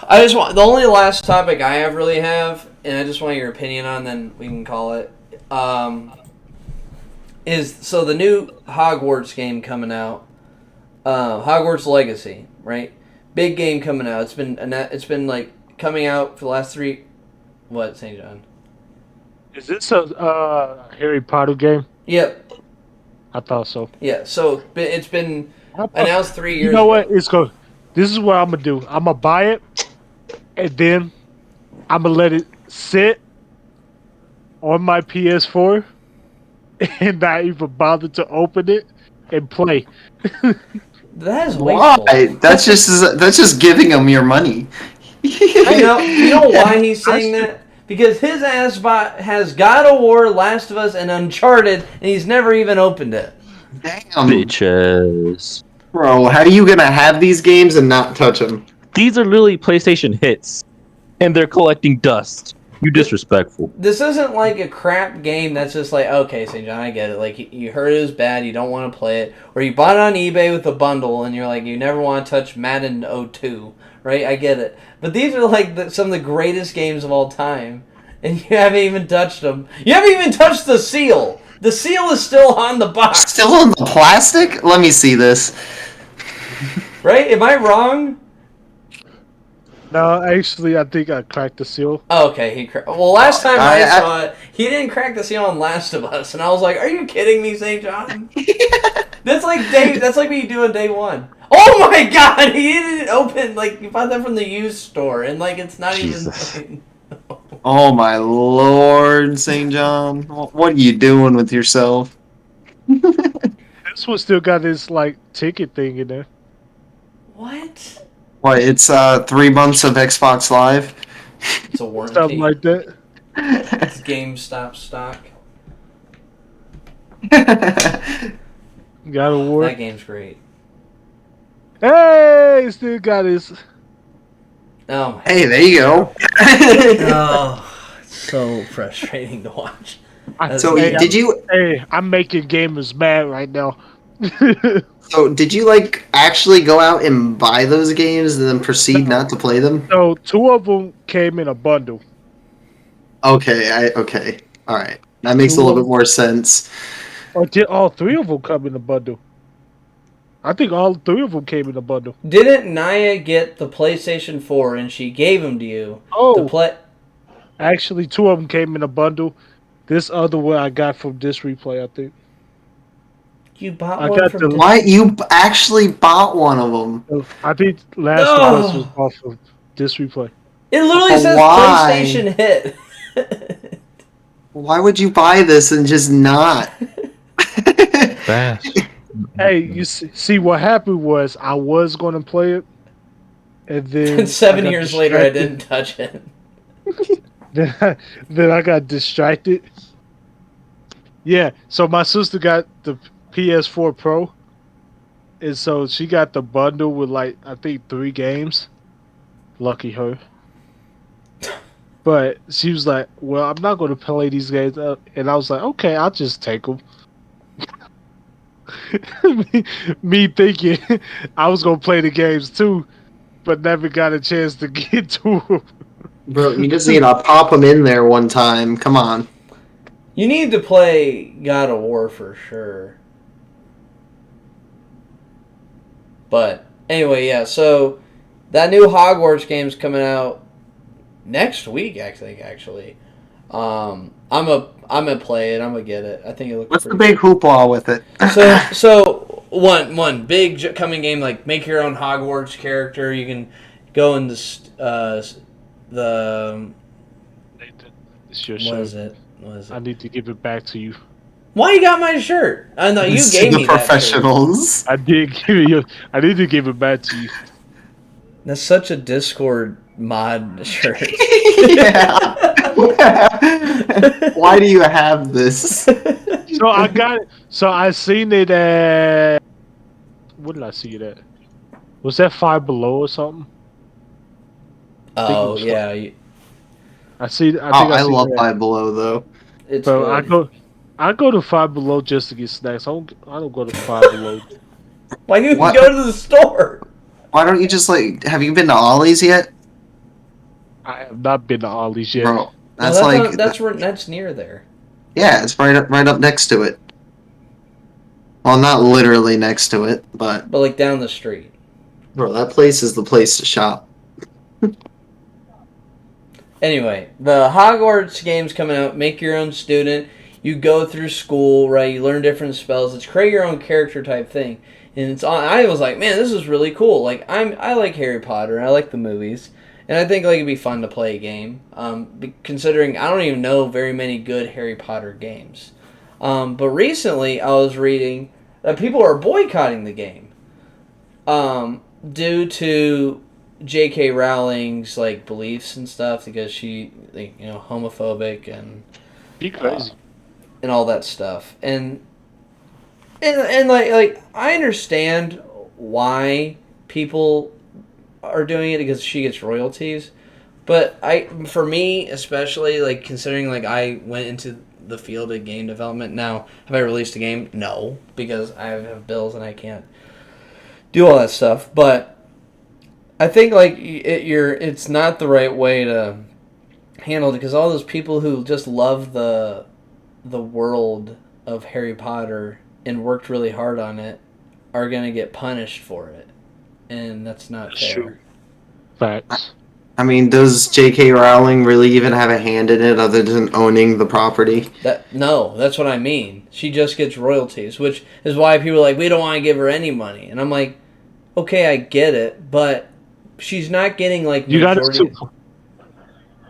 The only last topic I really have, and I just want your opinion on, then we can call it. Is the new Hogwarts game coming out? Hogwarts Legacy, right? Big game coming out. It's been coming out for the last 3. What, St. John? Is this a Harry Potter game? Yep. I thought so. Yeah. So it's been announced 3 years. You know what? It's This is what I'm gonna do. I'm gonna buy it, and then I'm gonna let it sit on my PS4, and not even bother to open it and play. That is Why? wasteful. That's just giving them your money. You know why he's saying that? Because his ass has God of War, Last of Us, and Uncharted, and he's never even opened it. Damn, Bitches. bro, how are you gonna have these games and not touch them? These are literally PlayStation hits, and they're collecting dust. You disrespectful. This isn't like a crap game that's just like, okay, St. John, I get it. Like, you heard it was bad, you don't want to play it. Or you bought it on eBay with a bundle, and you're like, you never want to touch Madden 02, right? I get it. But these are like some of the greatest games of all time, and you haven't even touched them. You haven't even touched the seal. The seal is still on the box. Still in the plastic? Let me see this. Right? Am I wrong? No, actually, I think I cracked the seal. Oh, okay, well, last time I saw it, he didn't crack the seal on Last of Us, and I was like, "Are you kidding me, St. John?" That's like what you do on day one. Oh my God, he didn't open. Like, you bought that from the used store, and like it's not Jesus. even. Oh my lord, St. John. What are you doing with yourself? This one still got this like ticket thing in there. What? What, it's 3 months of Xbox Live? It's a warranty. Something like that. It's GameStop stock. Got a war. That game's great. Hey, still got his. Oh my. Hey, there you go. Oh, it's so frustrating to watch. So Hey, did you I'm making gamers mad right now. did you like actually go out and buy those games and then proceed not to play them? So 2 of them came in a bundle. Okay, okay. All right. That makes a little bit more sense. Or did all 3 of them come in a bundle? I think all 3 of them came in a bundle. Didn't Naya get the PlayStation 4 and she gave them to you to Oh, play? actually 2 of them came in a bundle. This other one I got from this replay, I think. You bought I one got from. the- Why you actually bought one of them? I think Last of Us was off of this replay. It literally But says why? PlayStation hit. Why would you buy this and just not? Fast. Hey, you see what happened was I was going to play it, and then And 7 I got years later, I distracted. didn't touch it. Then I got distracted. Yeah, so my sister got the PS4 Pro, and so she got the bundle with like I think 3 games. Lucky her. But she was like, "Well, I'm not going to play these games," and I was like, "Okay, I'll just take them." me thinking I was going to play the games too, but never got a chance to get to them. Bro, you just need to pop them in there one time. Come on. You need to play God of War for sure. But anyway, yeah. So that new Hogwarts game's coming out next week. Actually, I'm gonna play it. I'm gonna get it. I think it looks. What's the pretty big hoopla with it? So one big coming game, like make your own Hogwarts character. You can go in the Nathan, it's your what shirt. is it? I need to give it back to you. Why you got my shirt? I know you This gave to me the that shirt. professionals. I did give you. I need to give it back to you. That's such a Discord mod shirt. Yeah. Why do you have this? So I got it. So I seen it at. What did I see it at? Was that Five Below or something? Oh was yeah, I see. I Oh, think I see love that. Five Below though. it's Bro, good. I go to Five Below just to get snacks. I don't go to Five Below. Why you What? go to the store? Why don't you just like? Have you been to Ollie's yet, I have not been to Ollie's yet. bro? That's Well, like that's near there. yeah, it's right up next to it. Well, not literally next to it, but But like down the street. bro, that place is the place to shop. Anyway, the Hogwarts game's coming out. Make your own student. you go through school, right? You learn different spells. It's create your own character type thing. And it's on. I was like, man, this is really cool. Like I like Harry Potter. I like the movies, and I think like it'd be fun to play a game. Considering I don't even know very many good Harry Potter games. But recently I was reading that people are boycotting the game, due to J.K. Rowling's like beliefs and stuff, because she, like, homophobic and Be crazy. and all that stuff. And like I understand why people are doing it, because she gets royalties. But for me especially, like considering like I went into the field of game development. Now, have I released a game? No, because I have bills and I can't do all that stuff. But I think like it's not the right way to handle it, because all those people who just love the world of Harry Potter and worked really hard on it are going to get punished for it. And that's not fair. True. Facts. I mean, does J.K. Rowling really even have a hand in it other than owning the property? No, that's what I mean. She just gets royalties, which is why people are like, we don't want to give her any money. And I'm like, okay, I get it, but she's not getting like You got majority. to.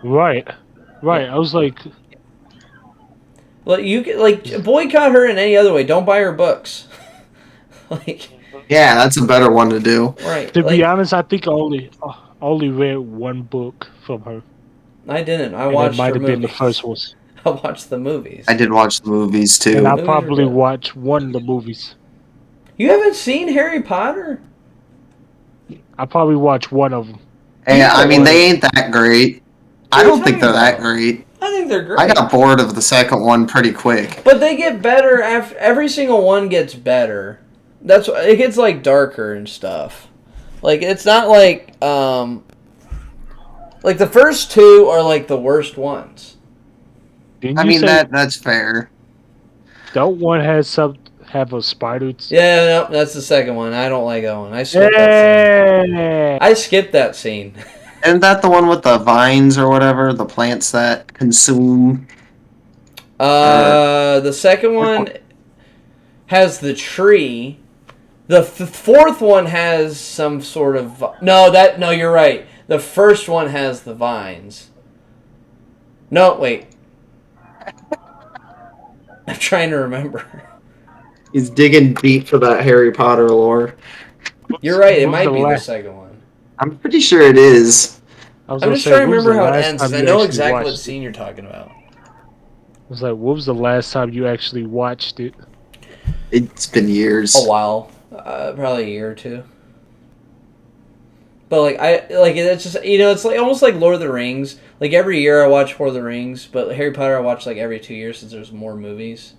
Right. I was like, Well, you can like boycott her in any other way. Don't buy her books. Like, Yeah, that's a better one to do. right? to like, be honest, I think I only read one book from her. I didn't. I And watched it might her have been the movies. first one. I watched the movies. I did watch the movies too. And I Movies are probably good. watched one of the movies. You haven't seen Harry Potter? I probably watched one of them. Yeah, I mean, What? they ain't that great. What I are you don't think talking they're that about? great. I think they're great. I got bored of the second one pretty quick. But they get better after every single one gets better. That's it gets like darker and stuff. Like it's not like the first two are like the worst ones. Didn't I you mean, say that's fair. that one have a spider? Yeah, no, that's the second one. I don't like that one. I skipped that scene. Yeah. I skipped that scene. Isn't that the one with the vines or whatever? The plants that consume? The second one has the tree. The fourth one has some sort of no, you're right. The first one has the vines. No, wait. I'm trying to remember. He's digging deep for that Harry Potter lore. You're right. It What was might the be the last- second one. I'm pretty sure it is. I was I'm gonna just say, trying to when was remember the how it last ends, time because I you know actually exactly what watched it? scene you're talking about. I was like, what was the last time you actually watched it? It's been years. A while, probably a year or two. But it's just it's like almost like Lord of the Rings. Like every year I watch Lord of the Rings, but Harry Potter I watch like every 2 years since there's more movies.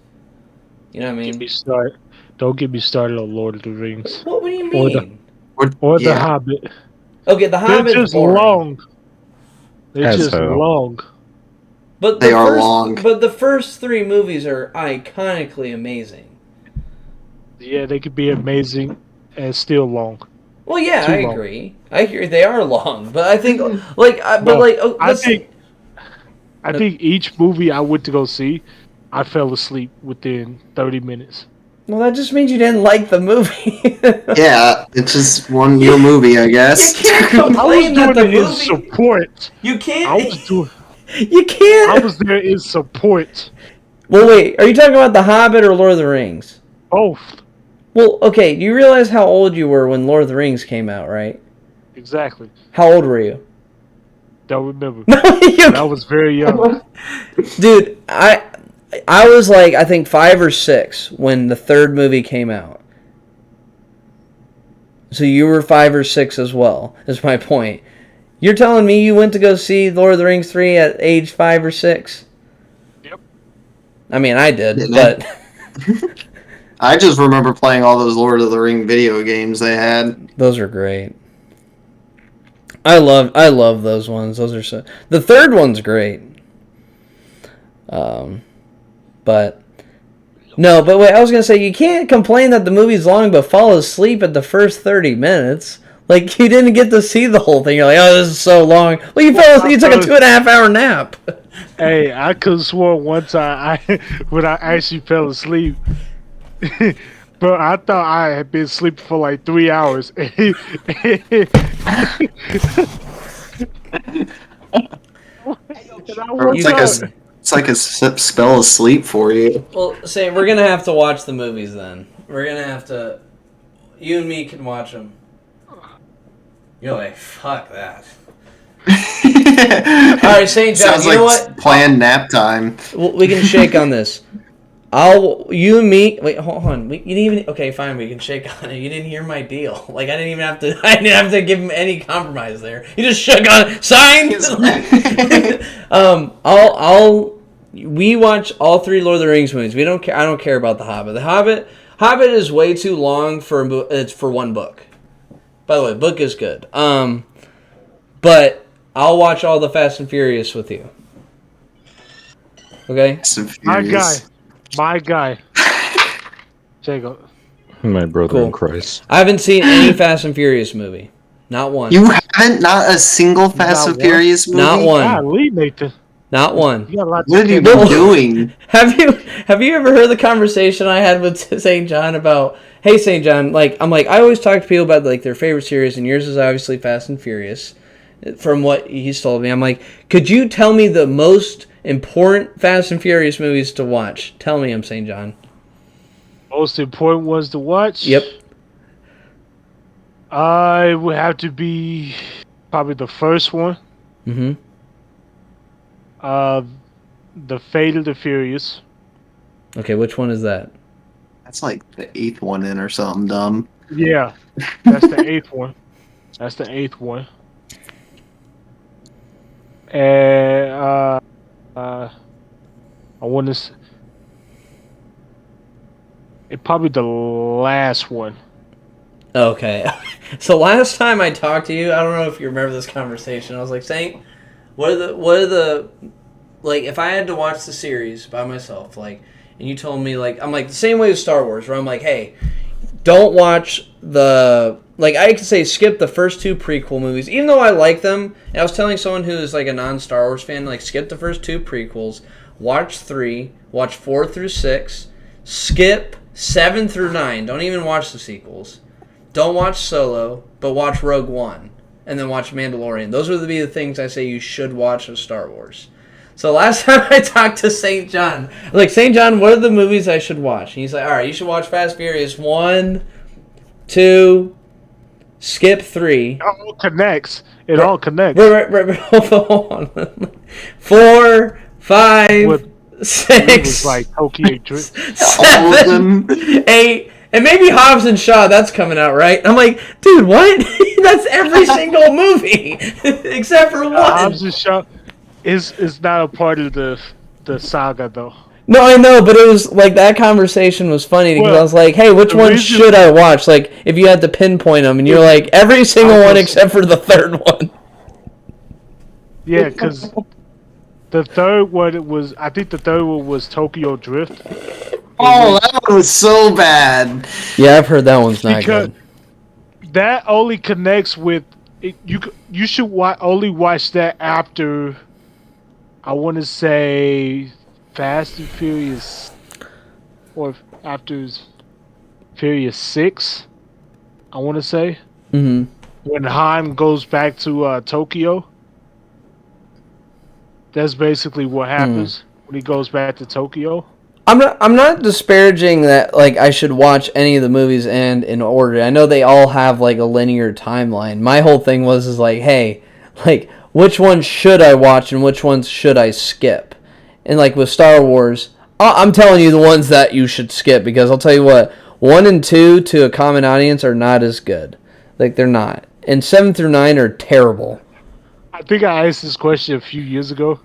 You know what I Get mean? me started. Don't get me started on Lord of the Rings What do you Or the- mean? or The Yeah. Hobbit. Okay, The They're Hobbit's just boring. long. They're As just hell. long. But They are long. But the first three movies are iconically amazing. Yeah, they could be amazing and still long. Well, yeah, Too I long. agree. I agree they are long, but I think I think each movie I went to go see, I fell asleep within 30 minutes. well, that just means you didn't like the movie. Yeah, it's just your movie, I guess. You can't I was complain that doing the it in movie. support. You I can't. was doing. You can't. I was there in support. Well, wait. Are you talking about The Hobbit or Lord of the Rings? Both. Well, okay. Do you realize how old you were when Lord of the Rings came out, right? Exactly. How old were you? Don't remember. No, I was very young. dude. I was like, I think 5 or 6 when the third movie came out. So you were 5 or 6 as well, is my point. You're telling me you went to go see Lord of the Rings 3 at age 5 or 6? Yep. I mean, I did, Didn't but... I just remember playing all those Lord of the Ring video games they had. Those are great. I love those ones. Those are so... The third one's great. But... No, but wait, I was going to say, you can't complain that the movie's long but fall asleep at the first 30 minutes. Like, you didn't get to see the whole thing. You're like, oh, this is so long. Well, you fell asleep. You took a 2.5 hour nap. Hey, I could have sworn one time when I actually fell asleep. But I thought I had been sleeping for like 3 hours. It's like a spell of sleep for you. Well, say we're gonna have to watch the movies then. We're gonna have to. You and me can watch them. You're like, fuck that. All right, St. John. Sounds you like know what? planned nap time. We can shake on this. You and me. Wait, hold on. You didn't even. Okay, fine. We can shake on it. You didn't hear my deal. Like, I didn't even have to. I didn't have to give him any compromise there. You just shook on it. Signed. We watch all 3 Lord of the Rings movies. We don't care. I don't care about the Hobbit. The Hobbit is way too long for one book. By the way, the book is good. But I'll watch all the Fast and Furious with you. Okay. My guy. Jacob. My brother Cool. in Christ. I haven't seen any Fast and Furious movie. Not one. You haven't? Not a single Fast and Furious movie? Not one. Golly, Nathan. Not one. You got a lot What have you been doing? Have you ever heard the conversation I had with St. John about, hey, St. John, I always talk to people about like their favorite series, and yours is obviously Fast and Furious. From what he's told me, I'm like, could you tell me the most important Fast and Furious movies to watch? Tell me, St. John. Most important ones to watch? Yep. It would have to be probably the first one. Mm-hmm. The Fate of the Furious. Okay, which one is that? That's like the 8th one in or something dumb. Yeah, that's the 8th one. That's the 8th one. And I want to. It probably the last one. Okay. So last time I talked to you, I don't know if you remember this conversation. I was like, Saint, what are the if I had to watch the series by myself, and you told me I'm like the same way with Star Wars, where I'm like, hey, don't watch I could say skip the first 2 prequel movies, even though I like them. And I was telling someone who is like a non-Star Wars fan, skip the first 2 prequels, watch 3, watch 4 through 6, skip 7 through 9. Don't even watch the sequels. Don't watch Solo, but watch Rogue One, and then watch Mandalorian. Those would be the things I say you should watch of Star Wars. So last time I talked to St. John, St. John, what are the movies I should watch? And he's like, all right, you should watch Fast Furious 1, 2, skip 3. It all connects. It all connects. Right. Hold on. 4, 5, 6. Was like Tokyo Drift. 7, 8. And maybe Hobbs and Shaw, that's coming out, right? I'm like, dude, what? That's every single movie except for one. Hobbs and Shaw is not a part of the saga, though. No, I know, but it was that conversation was funny because I was like, hey, which one should I watch? If you had to pinpoint them, and you're like, every single one except for the third one. Yeah, because the third one was Tokyo Drift. Oh, that one was so bad. Yeah, I've heard that one's not good. That only connects with it, you should only watch that after, I want to say, Fast and Furious, or after Furious 6, I want to say. Mm-hmm. When Han goes back to Tokyo. That's basically what happens when he goes back to Tokyo. I'm not disparaging that I should watch any of the movies and in order. I know they all have a linear timeline. My whole thing was hey, which ones should I watch and which ones should I skip? And with Star Wars, I'm telling you the ones that you should skip, because I'll tell you what, 1 and 2 to a common audience are not as good. They're not. And 7 through 9 are terrible. I think I asked this question a few years ago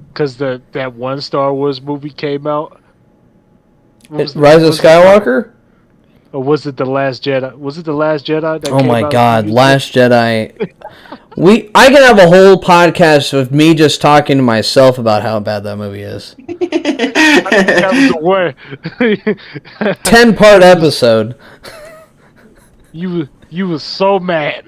because that one Star Wars movie came out. Rise of Skywalker? Or was it The Last Jedi? Was it The Last Jedi? That Oh my God, Last Jedi. I can have a whole podcast of me just talking to myself about how bad that movie is. I think that was the one. 10-part episode. You You was so mad.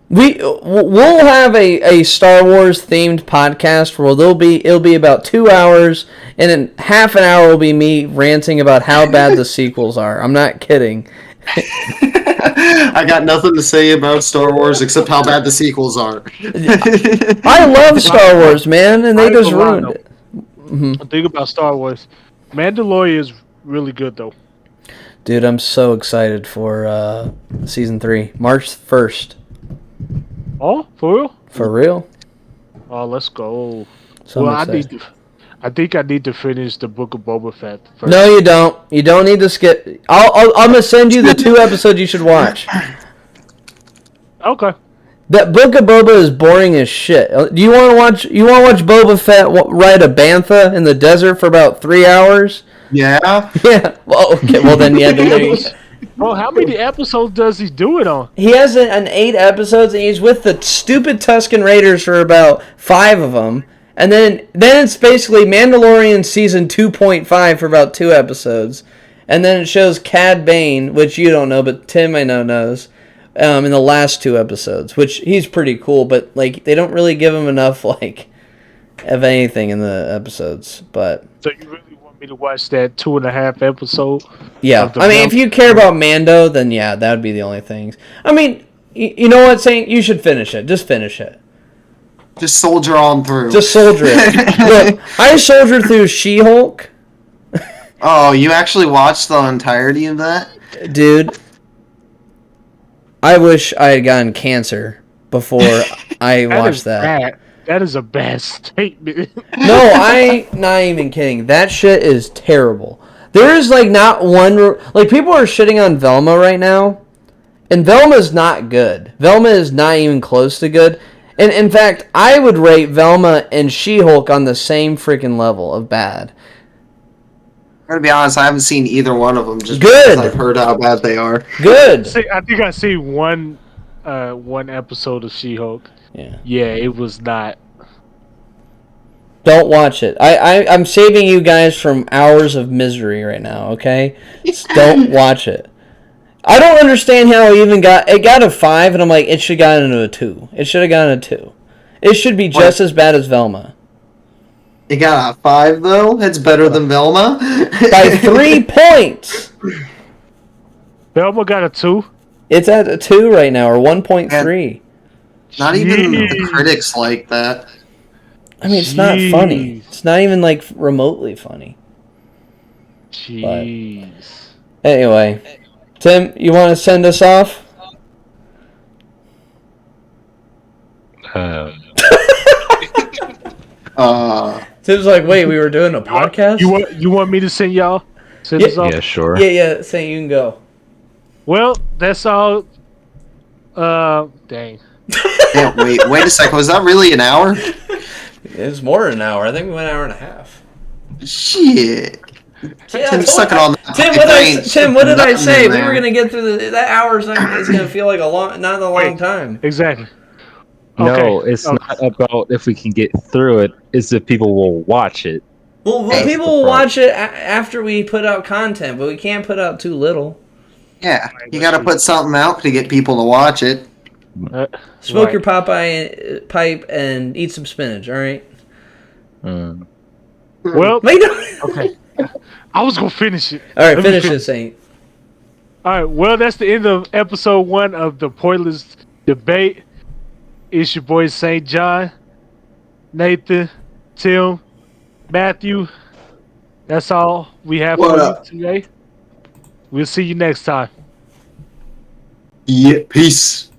We'll have a Star Wars themed podcast where it'll be about 2 hours, and in half an hour will be me ranting about how bad the sequels are. I'm not kidding. I got nothing to say about Star Wars except how bad the sequels are. I love Star Wars, man, and they just ruined it. Think about Star Wars. Mandalorian is really good though. Dude, I'm so excited for season 3, March 1st. Oh, for real? For real? Oh, let's go. So well, I'm excited. I think I need to finish the Book of Boba Fett first. No, you don't. You don't need to skip. I'm gonna send you the 2 episodes you should watch. Okay. That Book of Boba is boring as shit. Do you want to watch? You want to watch Boba Fett ride a bantha in the desert for about 3 hours? Yeah. Yeah. Well, okay. Well, then yeah. Well, how many episodes does he do it on? He has an 8 episodes, and he's with the stupid Tusken Raiders for about 5 of them, and then it's basically Mandalorian season 2.5 for about 2 episodes, and then it shows Cad Bane, which you don't know, but Tim I know knows. In the last 2 episodes, which he's pretty cool, but like they don't really give him enough like of anything in the episodes. But so you really want me to watch that 2.5 episode? Yeah, I mean, if you care about Mando, then yeah, that would be the only things. I mean, you know what, Saint? You should finish it. Just finish it. Just soldier on through. Just soldier it. Look, I soldiered through She-Hulk. Oh, you actually watched the entirety of that? Dude, I wish I had gotten cancer before I watched that. Bad. That is a bad statement. No, I'm not even kidding. That shit is terrible. There is like not one... Like people are shitting on Velma right now. And Velma's not good. Velma is not even close to good. And in fact, I would rate Velma and She-Hulk on the same freaking level of bad. I'm gonna be honest, I haven't seen either one of them just Good. because I've heard how bad they are. Good. I think I see one episode of She-Hulk. Yeah. Yeah, it was not. Don't watch it. I'm saving you guys from hours of misery right now, okay? Just don't watch it. I don't understand how it got a 5, and I'm like, it should have gotten into a 2. It should have gotten a 2. It should be just as bad as Velma. It got a 5 though? It's better than Velma? By 3 points! Velma got a 2? It's at a 2 right now, or 1.3. Not even the critics like that. I mean, it's not funny. It's not even, like, remotely funny. Jeez. But anyway, Tim, you want to send us off? Tim's like, wait, we were doing a podcast? You want me to send y'all? Send us off? Yeah, sure. Yeah, say you can go. Well, that's all. Dang. Yeah, wait a second. Was that really an hour? It's more than an hour. I think we went an hour and a half. Shit. Yeah, Tim's sucking on that. Tim, what did I say? We were gonna get through that hour's gonna feel like not a long time. Exactly. No, Okay. it's not about if we can get through it. It's if people will watch it. Well, people will watch it after we put out content, but we can't put out too little. Yeah, you gotta put something out to get people to watch it. Smoke your Popeye pipe and eat some spinach, alright? Well, okay. I was gonna finish it. Alright, finish it, Saint. Alright, well, that's the end of episode 1 of the Pointless Debate. It's your boy St. John, Nathan, Tim, Matthew. That's all we have for you today. We'll see you next time. Yeah, peace.